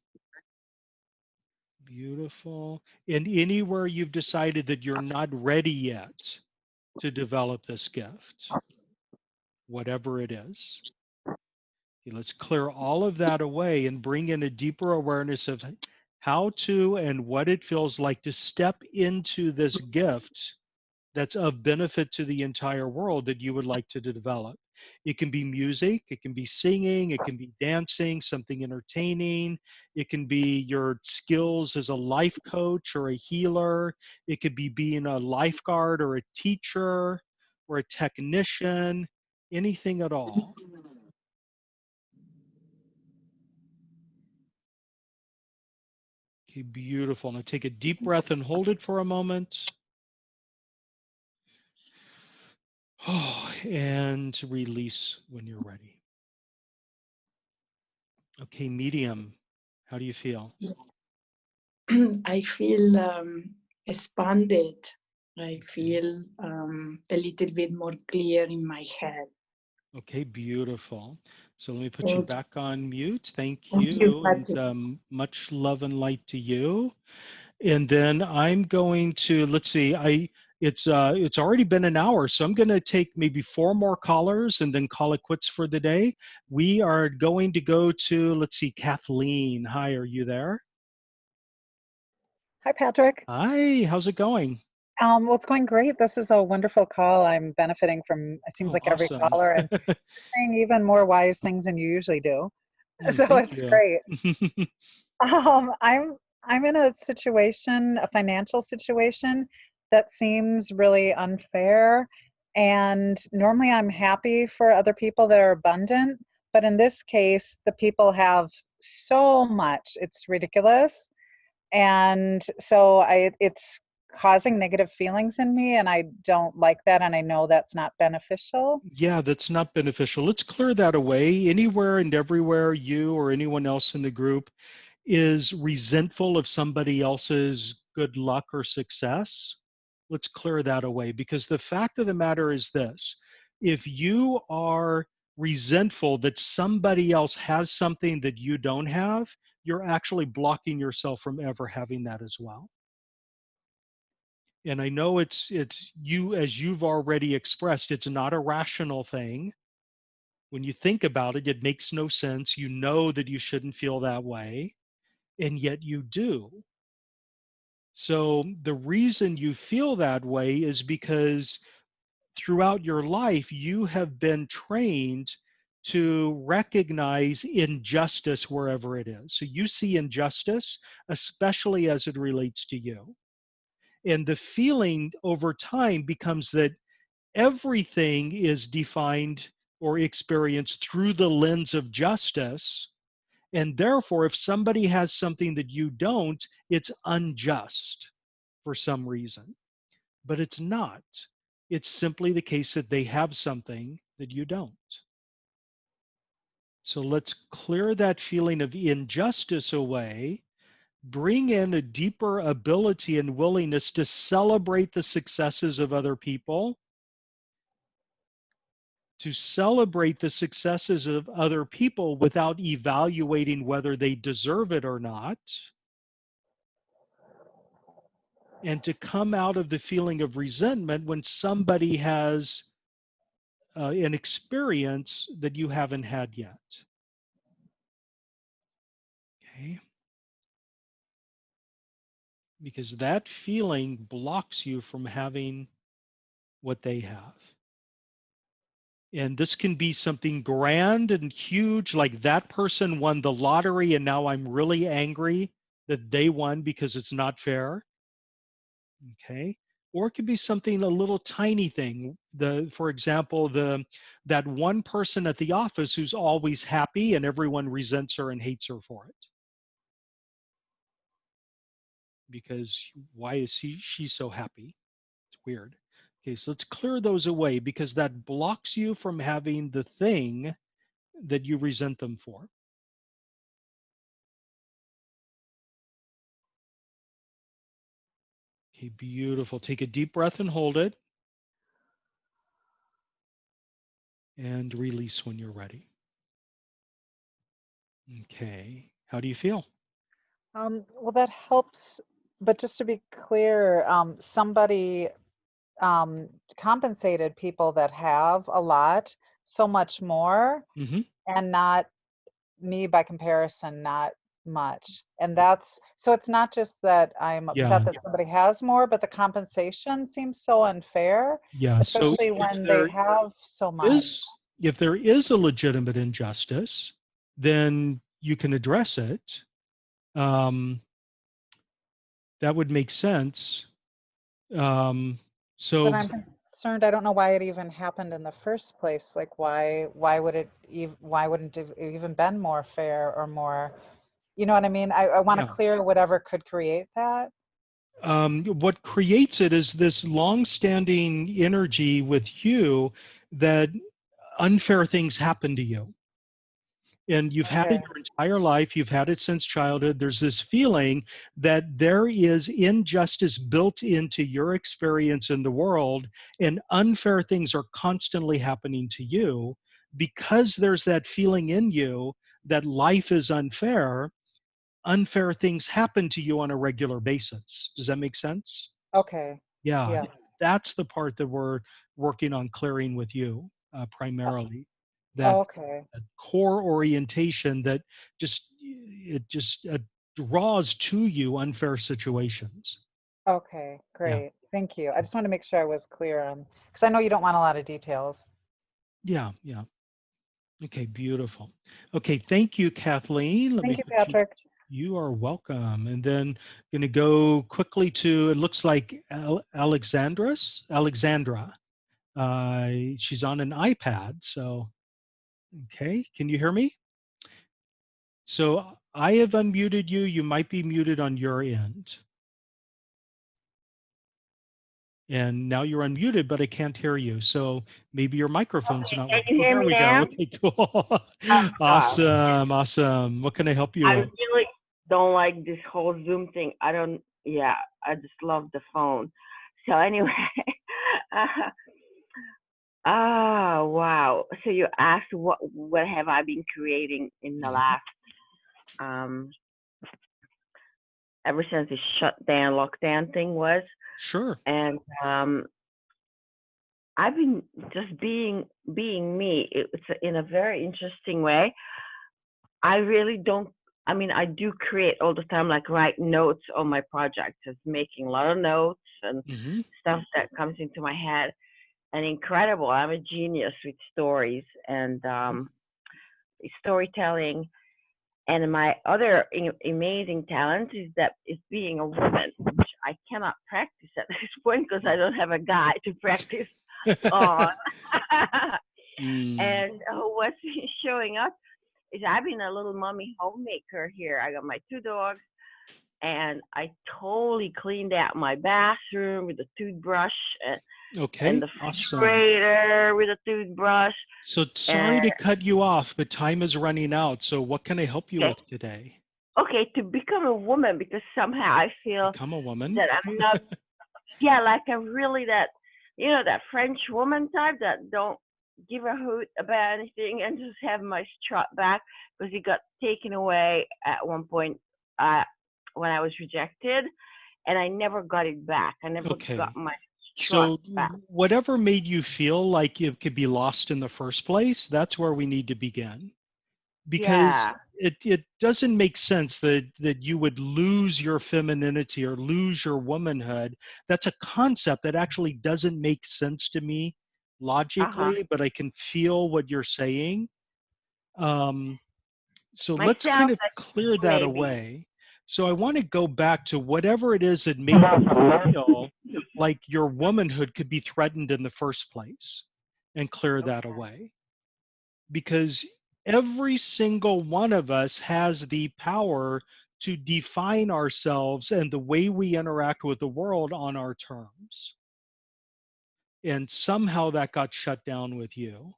Beautiful. And anywhere you've decided that you're not ready yet to develop this gift, whatever it is. Okay, let's clear all of that away and bring in a deeper awareness of how to and what it feels like to step into this gift that's of benefit to the entire world that you would like to develop. It can be music, it can be singing, it can be dancing, something entertaining. It can be your skills as a life coach or a healer. It could be being a lifeguard or a teacher or a technician, anything at all. Okay, beautiful. Now take a deep breath and hold it for a moment. Oh, and release when you're ready. Okay, medium. How do you feel? I feel expanded. I feel a little bit more clear in my head. Okay, beautiful. So let me put you back on mute. Thank Thank you, you, Patrick. and much love and light to you. And then I'm going to, let's see, it's already been an hour, so I'm going to take maybe 4 more callers and then call it quits for the day. We are going to go to, let's see, Kathleen. Hi, are you there? Hi, Patrick. Hi, how's it going? Well, it's going great. This is a wonderful call. I'm benefiting from, it seems like every Awesome. caller, and saying even more wise things than you usually do. So Thank it's you. great. I'm in a situation, a financial situation that seems really unfair. And normally I'm happy for other people that are abundant, but in this case, the people have so much, it's ridiculous. And so it's causing negative feelings in me, and I don't like that, and I know that's not beneficial. Yeah, that's not beneficial. Let's clear that away. Anywhere and everywhere you or anyone else in the group is resentful of somebody else's good luck or success, let's clear that away, because the fact of the matter is this: if you are resentful that somebody else has something that you don't have, you're actually blocking yourself from ever having that as well. And I know it's you, as you've already expressed, it's not a rational thing. When you think about it, it makes no sense. You know that you shouldn't feel that way, and yet you do. So the reason you feel that way is because throughout your life, you have been trained to recognize injustice wherever it is. So you see injustice, especially as it relates to you. And the feeling over time becomes that everything is defined or experienced through the lens of justice. And therefore, if somebody has something that you don't, it's unjust for some reason. But it's not. It's simply the case that they have something that you don't. So let's clear that feeling of injustice away, bring in a deeper ability and willingness to celebrate the successes of other people, to celebrate the successes of other people without evaluating whether they deserve it or not, and to come out of the feeling of resentment when somebody has an experience that you haven't had yet. Okay? Because that feeling blocks you from having what they have. And this can be something grand and huge, like that person won the lottery and now I'm really angry that they won because it's not fair. Okay. Or it could be something a little tiny thing. For example, that one person at the office who's always happy and everyone resents her and hates her for it. Because why is she so happy? It's weird. Okay, so let's clear those away because that blocks you from having the thing that you resent them for. Okay, beautiful. Take a deep breath and hold it. And release when you're ready. Okay, how do you feel? Well, that helps. But just to be clear, somebody compensated people that have a lot so much more, and not me by comparison, not much. And so it's not just that I'm upset that somebody has more, but the compensation seems so unfair, especially So when they have so much. If there is a legitimate injustice, then you can address it. That would make sense. But I'm concerned. I don't know why it even happened in the first place. Like, why wouldn't it even been more fair or more? You know what I mean? I want to clear whatever could create that. What creates it is this long-standing energy with you that unfair things happen to you. And you've had it your entire life. You've had it since childhood. There's this feeling that there is injustice built into your experience in the world, and unfair things are constantly happening to you because there's that feeling in you that life is unfair. Unfair things happen to you on a regular basis. Does that make sense? Okay. Yeah. Yes. That's the part that we're working on clearing with you primarily. That core orientation that just draws to you unfair situations. Okay, great. Thank you. I just want to make sure I was clear on, because I know you don't want a lot of details. Yeah. Okay, beautiful. Okay, thank you, Kathleen. Thank you, Patrick. You are welcome. And then going to go quickly to, it looks like Alexandra. She's on an iPad, so okay. Can you hear me? So I have unmuted you. You might be muted on your end. And now you're unmuted, but I can't hear you. So maybe your microphone's not working. Can you hear me now? Okay, cool. Awesome. What can I help you with? I really don't like this whole Zoom thing. I just love the phone. So anyway, wow. So you asked what have I been creating in the last, ever since the shutdown, lockdown thing was. Sure. And I've been just being me. It's in a very interesting way. I really don't, I do create all the time, like write notes on my projects, just making a lot of notes and stuff that comes into my head. And incredible, I'm a genius with stories. And storytelling. And my other amazing talent is being a woman, which I cannot practice at this point because I don't have a guy to practice on. And what's showing up is I've been a little mommy homemaker here. I got my 2 dogs, and I totally cleaned out my bathroom with a toothbrush and the refrigerator with a toothbrush. So sorry to cut you off, but time is running out. So what can I help you with today? Okay, to become a woman, because somehow I feel Become a woman. that I'm not, like I'm really that, that French woman type that don't give a hoot about anything and just have my strut back, because it got taken away at one point when I was rejected, and I never got it back. I never got my strut back. Whatever made you feel like it could be lost in the first place, that's where we need to begin. Because it doesn't make sense that you would lose your femininity or lose your womanhood. That's a concept that actually doesn't make sense to me logically, but I can feel what you're saying. So let's kind of clear that away. So I want to go back to whatever it is that made you feel like your womanhood could be threatened in the first place, and clear that away. Because every single one of us has the power to define ourselves and the way we interact with the world on our terms. And somehow that got shut down with you.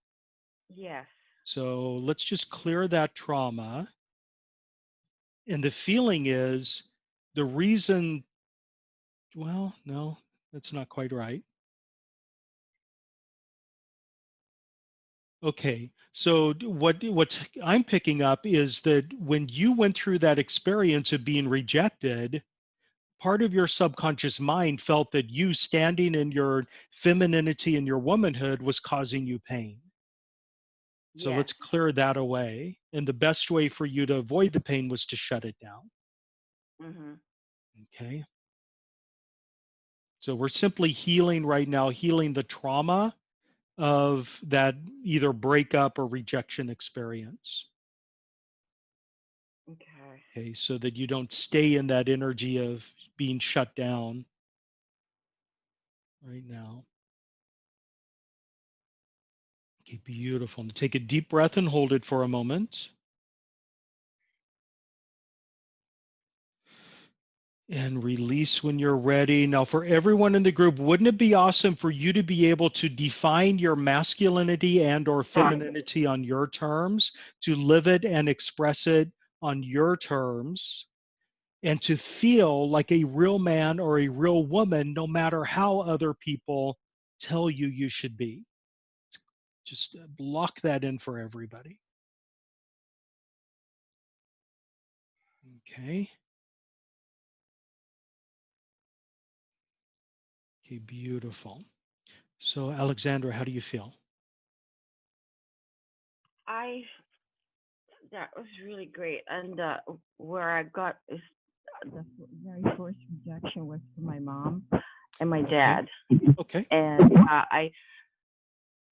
Yes. So let's just clear that trauma. And the feeling is the reason, well, no, that's not quite right. Okay, so what I'm picking up is that when you went through that experience of being rejected, part of your subconscious mind felt that you standing in your femininity and your womanhood was causing you pain. So let's clear that away. And the best way for you to avoid the pain was to shut it down. Okay. So we're simply healing right now, healing the trauma of that either breakup or rejection experience. Okay, so that you don't stay in that energy of being shut down right now. Okay, beautiful. Take a deep breath and hold it for a moment. And release when you're ready. Now, for everyone in the group, wouldn't it be awesome for you to be able to define your masculinity and or femininity on your terms, to live it and express it on your terms, and to feel like a real man or a real woman, no matter how other people tell you you should be? Just lock that in for everybody. Okay. Okay, beautiful. So, Alexandra, how do you feel? That was really great. And where I got is the very first rejection was from my mom and my dad. Okay. And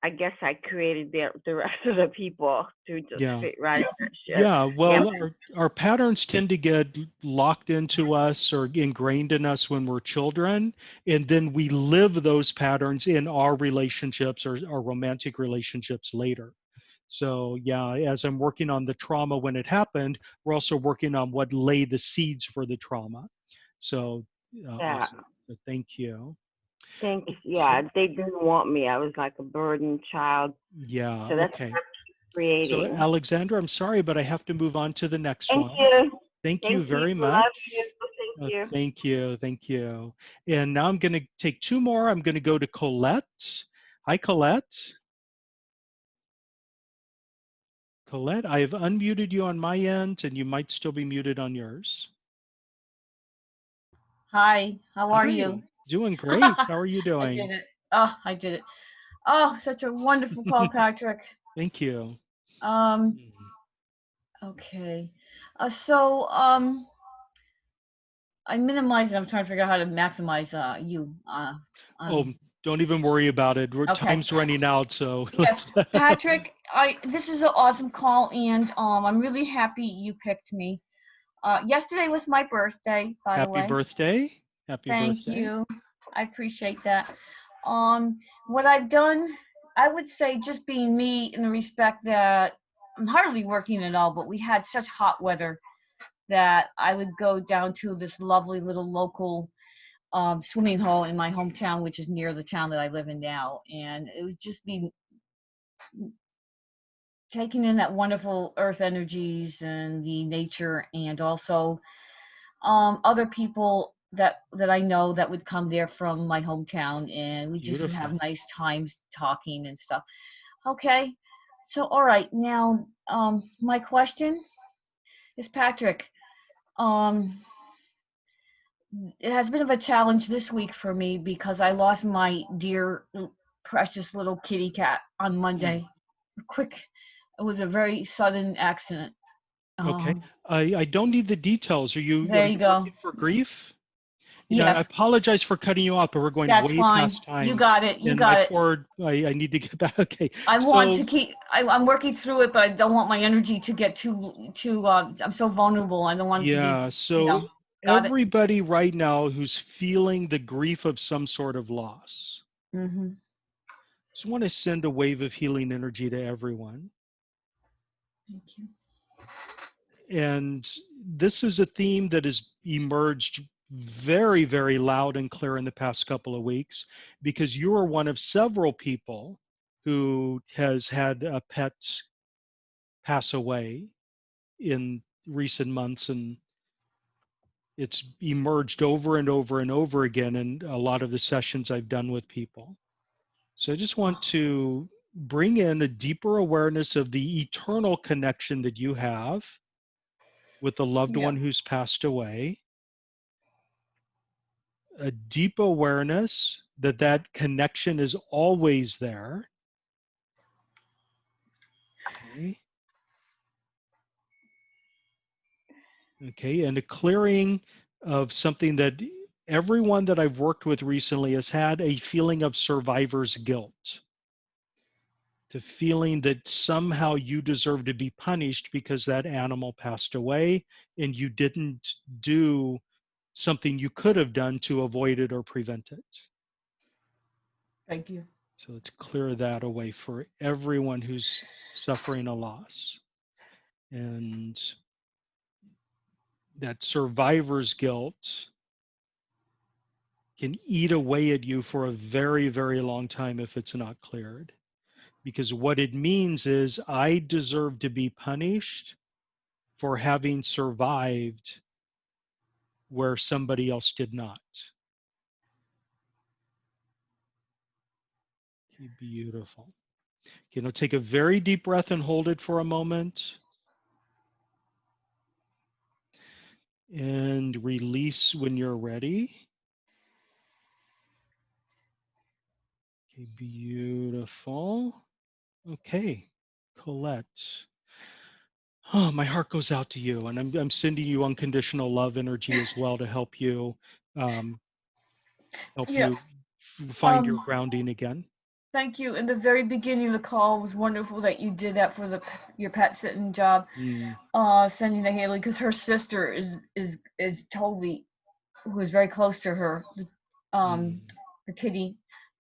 I guess I created the rest of the people to just fit right in. Yeah, well, our patterns tend to get locked into us or ingrained in us when we're children, and then we live those patterns in our relationships or our romantic relationships later. So yeah, as I'm working on the trauma when it happened, we're also working on what laid the seeds for the trauma. So awesome. So thank you. Thank you. Yeah, they didn't want me. I was like a burdened child. Yeah. So that's what I'm creating. So Alexandra, I'm sorry, but I have to move on to the next one. Thank you very much. Love you. Thank you. Thank you. Thank you. And now I'm going to take 2 more. I'm going to go to Colette. Hi, Colette. Colette, I have unmuted you on my end, and you might still be muted on yours. Hi, how are you? Doing great. How are you doing? I did it. Oh, I did it. Oh, such a wonderful call, Patrick. Thank you. Okay. I minimized it. I'm trying to figure out how to maximize you. Don't even worry about it. Okay. Time's running out, so Yes, Patrick, this is an awesome call, and I'm really happy you picked me. Yesterday was my birthday, by the Happy way. birthday. Happy Thank birthday. you. I appreciate that. What I've done, I would say just being me in the respect that I'm hardly working at all, but we had such hot weather that I would go down to this lovely little local swimming hole in my hometown, which is near the town that I live in now. And it would just be taking in that wonderful earth energies and the nature, and also other people that I know that would come there from my hometown, and we just would have Beautiful. nice times talking and stuff. Okay, so all right, now my question is, Patrick, it has been of a challenge this week for me because I lost my dear precious little kitty cat on Monday. Quick, it was a very sudden accident. Okay. I don't need the details. Are you There you go. working for grief? You know, I Yes, apologize for cutting you off, but we're going that's way fine. past time. You got it. You And got my it. poor, I need to get back. Okay. I want So, to keep. I'm working through it, but I don't want my energy to get too. I'm so vulnerable. I don't want it to be. yeah. You So know. Got it. everybody right now who's feeling the grief of some sort of loss, Mm-hmm. just want to send a wave of healing energy to everyone. Thank you. And this is a theme that has emerged very, very loud and clear in the past couple of weeks, because you are one of several people who has had a pet pass away in recent months, and it's emerged over and over and over again in a lot of the sessions I've done with people. So I just want to bring in a deeper awareness of the eternal connection that you have with the loved Yeah. one who's passed away, a deep awareness that that connection is always there. Okay. Okay, and a clearing of something that everyone that I've worked with recently has had, a feeling of survivor's guilt. The feeling that somehow you deserve to be punished because that animal passed away and you didn't do something you could have done to avoid it or prevent it. Thank you. So let's clear that away for everyone who's suffering a loss. And that survivor's guilt can eat away at you for a very, very long time if it's not cleared. Because what it means is I deserve to be punished for having survived where somebody else did not. Okay, beautiful. Okay, now take a very deep breath and hold it for a moment. And release when you're ready. Okay, beautiful. Okay, Colette. Oh, my heart goes out to you, and I'm sending you unconditional love energy as well to help you Yeah. find your grounding again. Thank you. In the very beginning of the call, it was wonderful that you did that for your pet sitting job. Sending to Haley, because her sister is totally, who is very close to her. Her kitty,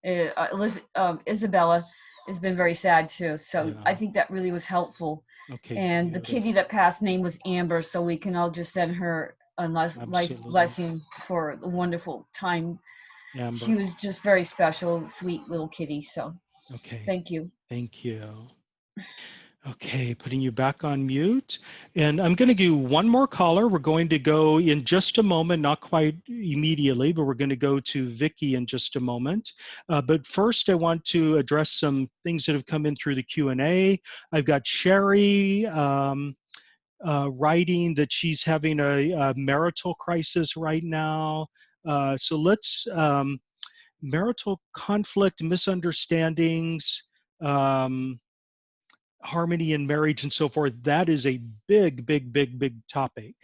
Isabella, has been very sad too. So Yeah. I think that really was helpful. Okay. And the kitty that passed name was Amber, so we can all just send her a nice Absolutely. blessing for the wonderful time. Amber. She was just very special, sweet little kitty. So Okay. thank you. Thank you. Okay, putting you back on mute. And I'm going to do one more caller. We're going to go in just a moment, not quite immediately, but we're going to go to Vicki in just a moment. But first, I want to address some things that have come in through the Q&A. I've got Sherry writing that she's having a marital crisis right now. So let's, marital conflict, misunderstandings, harmony in marriage and so forth, that is a big, big, big, big topic.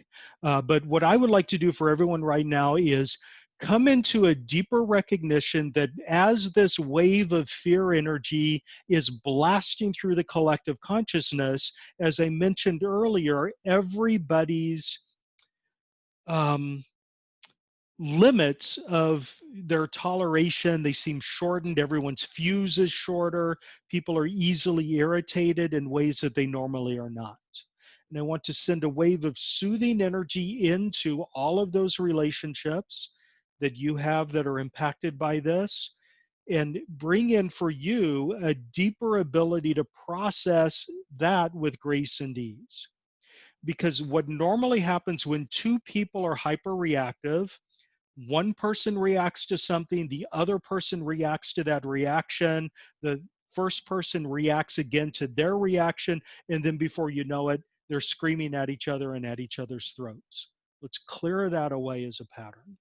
But what I would like to do for everyone right now is come into a deeper recognition that as this wave of fear energy is blasting through the collective consciousness, as I mentioned earlier, everybody's limits of their toleration, they seem shortened. Everyone's fuse is shorter. People are easily irritated in ways that they normally are not. And I want to send a wave of soothing energy into all of those relationships that you have that are impacted by this, and bring in for you a deeper ability to process that with grace and ease. Because what normally happens when two people are hyperreactive, one person reacts to something, the other person reacts to that reaction, the first person reacts again to their reaction, and then before you know it, they're screaming at each other and at each other's throats. Let's clear that away as a pattern.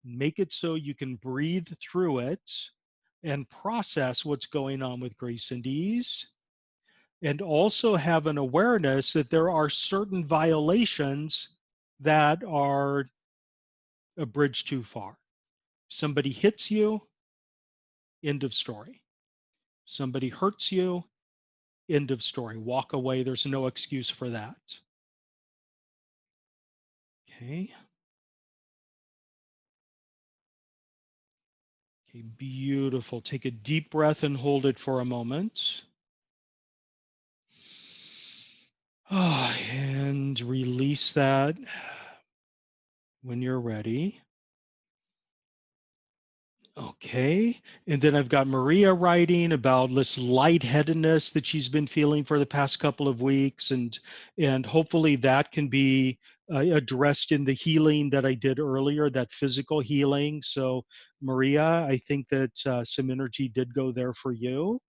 Make it so you can breathe through it and process what's going on with grace and ease, and also have an awareness that there are certain violations that are a bridge too far. Somebody hits you, end of story. Somebody hurts you, end of story. Walk away. There's no excuse for that. Okay. Okay, beautiful. Take a deep breath and hold it for a moment. Oh, and release that when you're ready. Okay, and then I've got Maria writing about this lightheadedness that she's been feeling for the past couple of weeks, and hopefully that can be addressed in the healing that I did earlier, that physical healing. So Maria, I think that some energy did go there for you.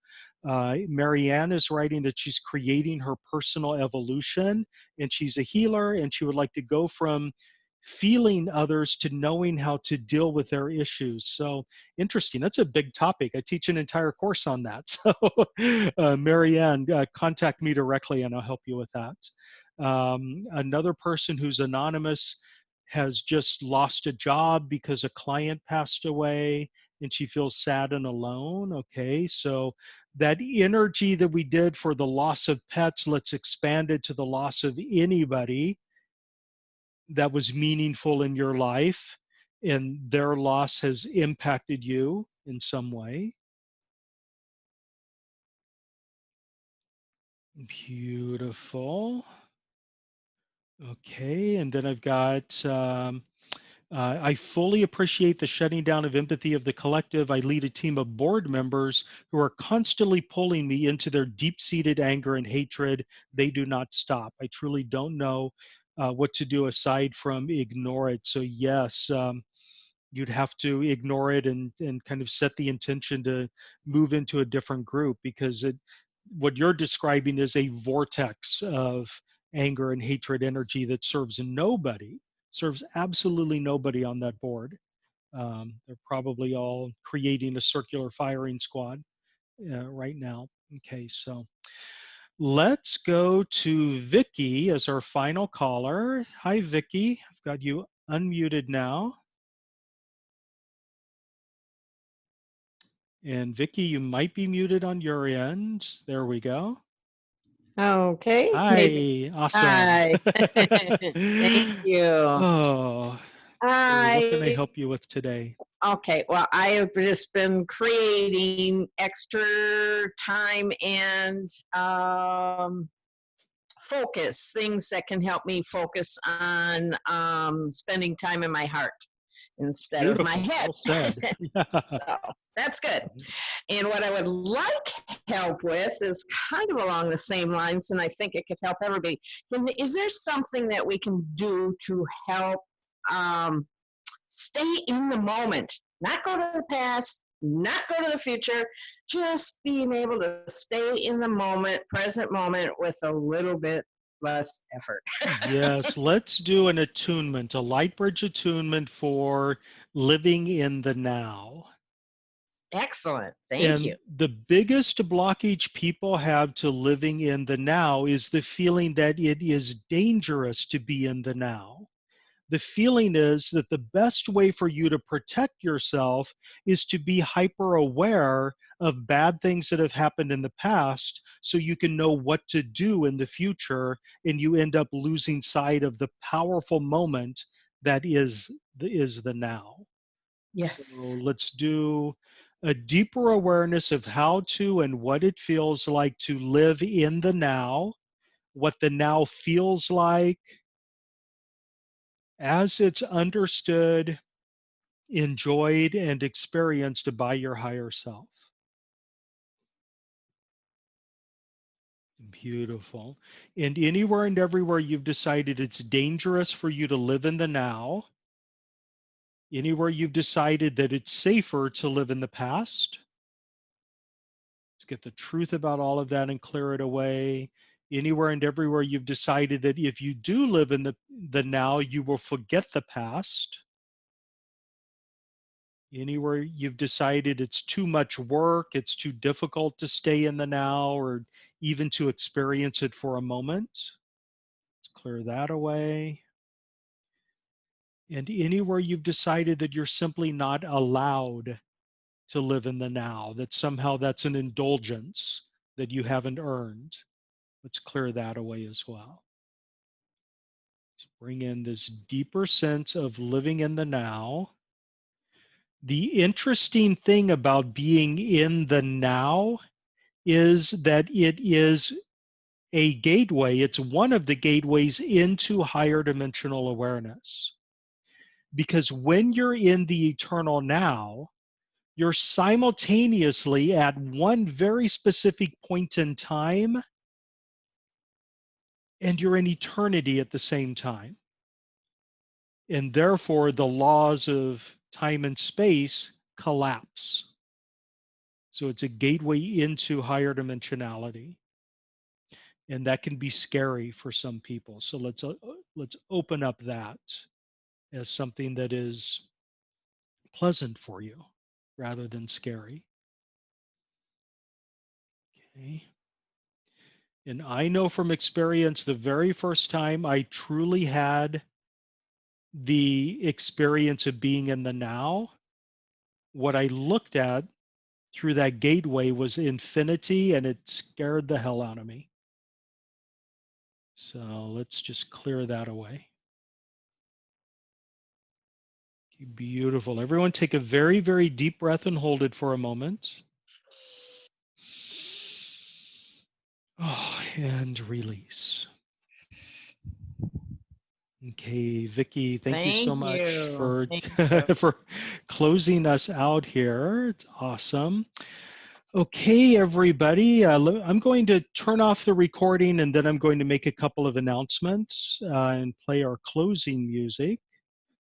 Marianne is writing that she's creating her personal evolution, and she's a healer, and she would like to go from feeling others to knowing how to deal with their issues. So interesting. That's a big topic. I teach an entire course on that. So Marianne, contact me directly and I'll help you with that. Another person who's anonymous has just lost a job because a client passed away and she feels sad and alone. Okay, so that energy that we did for the loss of pets, let's expand it to the loss of anybody that was meaningful in your life and their loss has impacted you in some way. Beautiful. Okay, and then I've got, I fully appreciate the shutting down of empathy of the collective. I lead a team of board members who are constantly pulling me into their deep-seated anger and hatred. They do not stop. I truly don't know what to do aside from ignore it. So yes, you'd have to ignore it and kind of set the intention to move into a different group, because what you're describing is a vortex of anger and hatred energy that serves nobody, serves absolutely nobody on that board. They're probably all creating a circular firing squad right now. Okay, so let's go to Vicky as our final caller. Hi, Vicky. I've got you unmuted now. And Vicky, you might be muted on your end. There we go. Okay. Hi, awesome. Hi. Thank you. Oh, what can I help you with today? Okay, well, I have just been creating extra time and focus, things that can help me focus on spending time in my heart instead of my head. Well said. So that's good. And what I would like help with is kind of along the same lines, and I think it could help everybody. Is there something that we can do to help stay in the moment, not go to the past, not go to the future, just being able to stay in the moment, present moment, with a little bit less effort? Yes, let's do an attunement, a light bridge attunement for living in the now. Excellent. Thank you. The biggest blockage people have to living in the now is the feeling that it is dangerous to be in the now. the feeling is that the best way for you to protect yourself is to be hyper aware of bad things that have happened in the past so you can know what to do in the future, and you end up losing sight of the powerful moment that is the now. Yes. So let's do a deeper awareness of how to and what it feels like to live in the now, what the now feels like as it's understood, enjoyed, and experienced by your higher self. Beautiful. And anywhere and everywhere you've decided it's dangerous for you to live in the now, anywhere you've decided that it's safer to live in the past, let's get the truth about all of that and clear it away. Anywhere and everywhere you've decided that if you do live in the now, you will forget the past. Anywhere you've decided it's too much work, it's too difficult to stay in the now or even to experience it for a moment. Let's clear that away. And anywhere you've decided that you're simply not allowed to live in the now, that somehow that's an indulgence that you haven't earned, let's clear that away as well. Let's bring in this deeper sense of living in the now. The interesting thing about being in the now is that it is a gateway. It's one of the gateways into higher dimensional awareness. Because when you're in the eternal now, you're simultaneously at one very specific point in time, and you're in eternity at the same time. And therefore, the laws of time and space collapse. So it's a gateway into higher dimensionality. And that can be scary for some people. So let's open up that as something that is pleasant for you rather than scary. Okay. And I know from experience, the very first time I truly had the experience of being in the now, what I looked at through that gateway was infinity, and it scared the hell out of me. So let's just clear that away. Okay, beautiful. Everyone take a very, very deep breath and hold it for a moment. Oh, and release. Okay, Vicki, thank you so much for for closing us out here. It's awesome. Okay, everybody, I'm going to turn off the recording, and then I'm going to make a couple of announcements and play our closing music.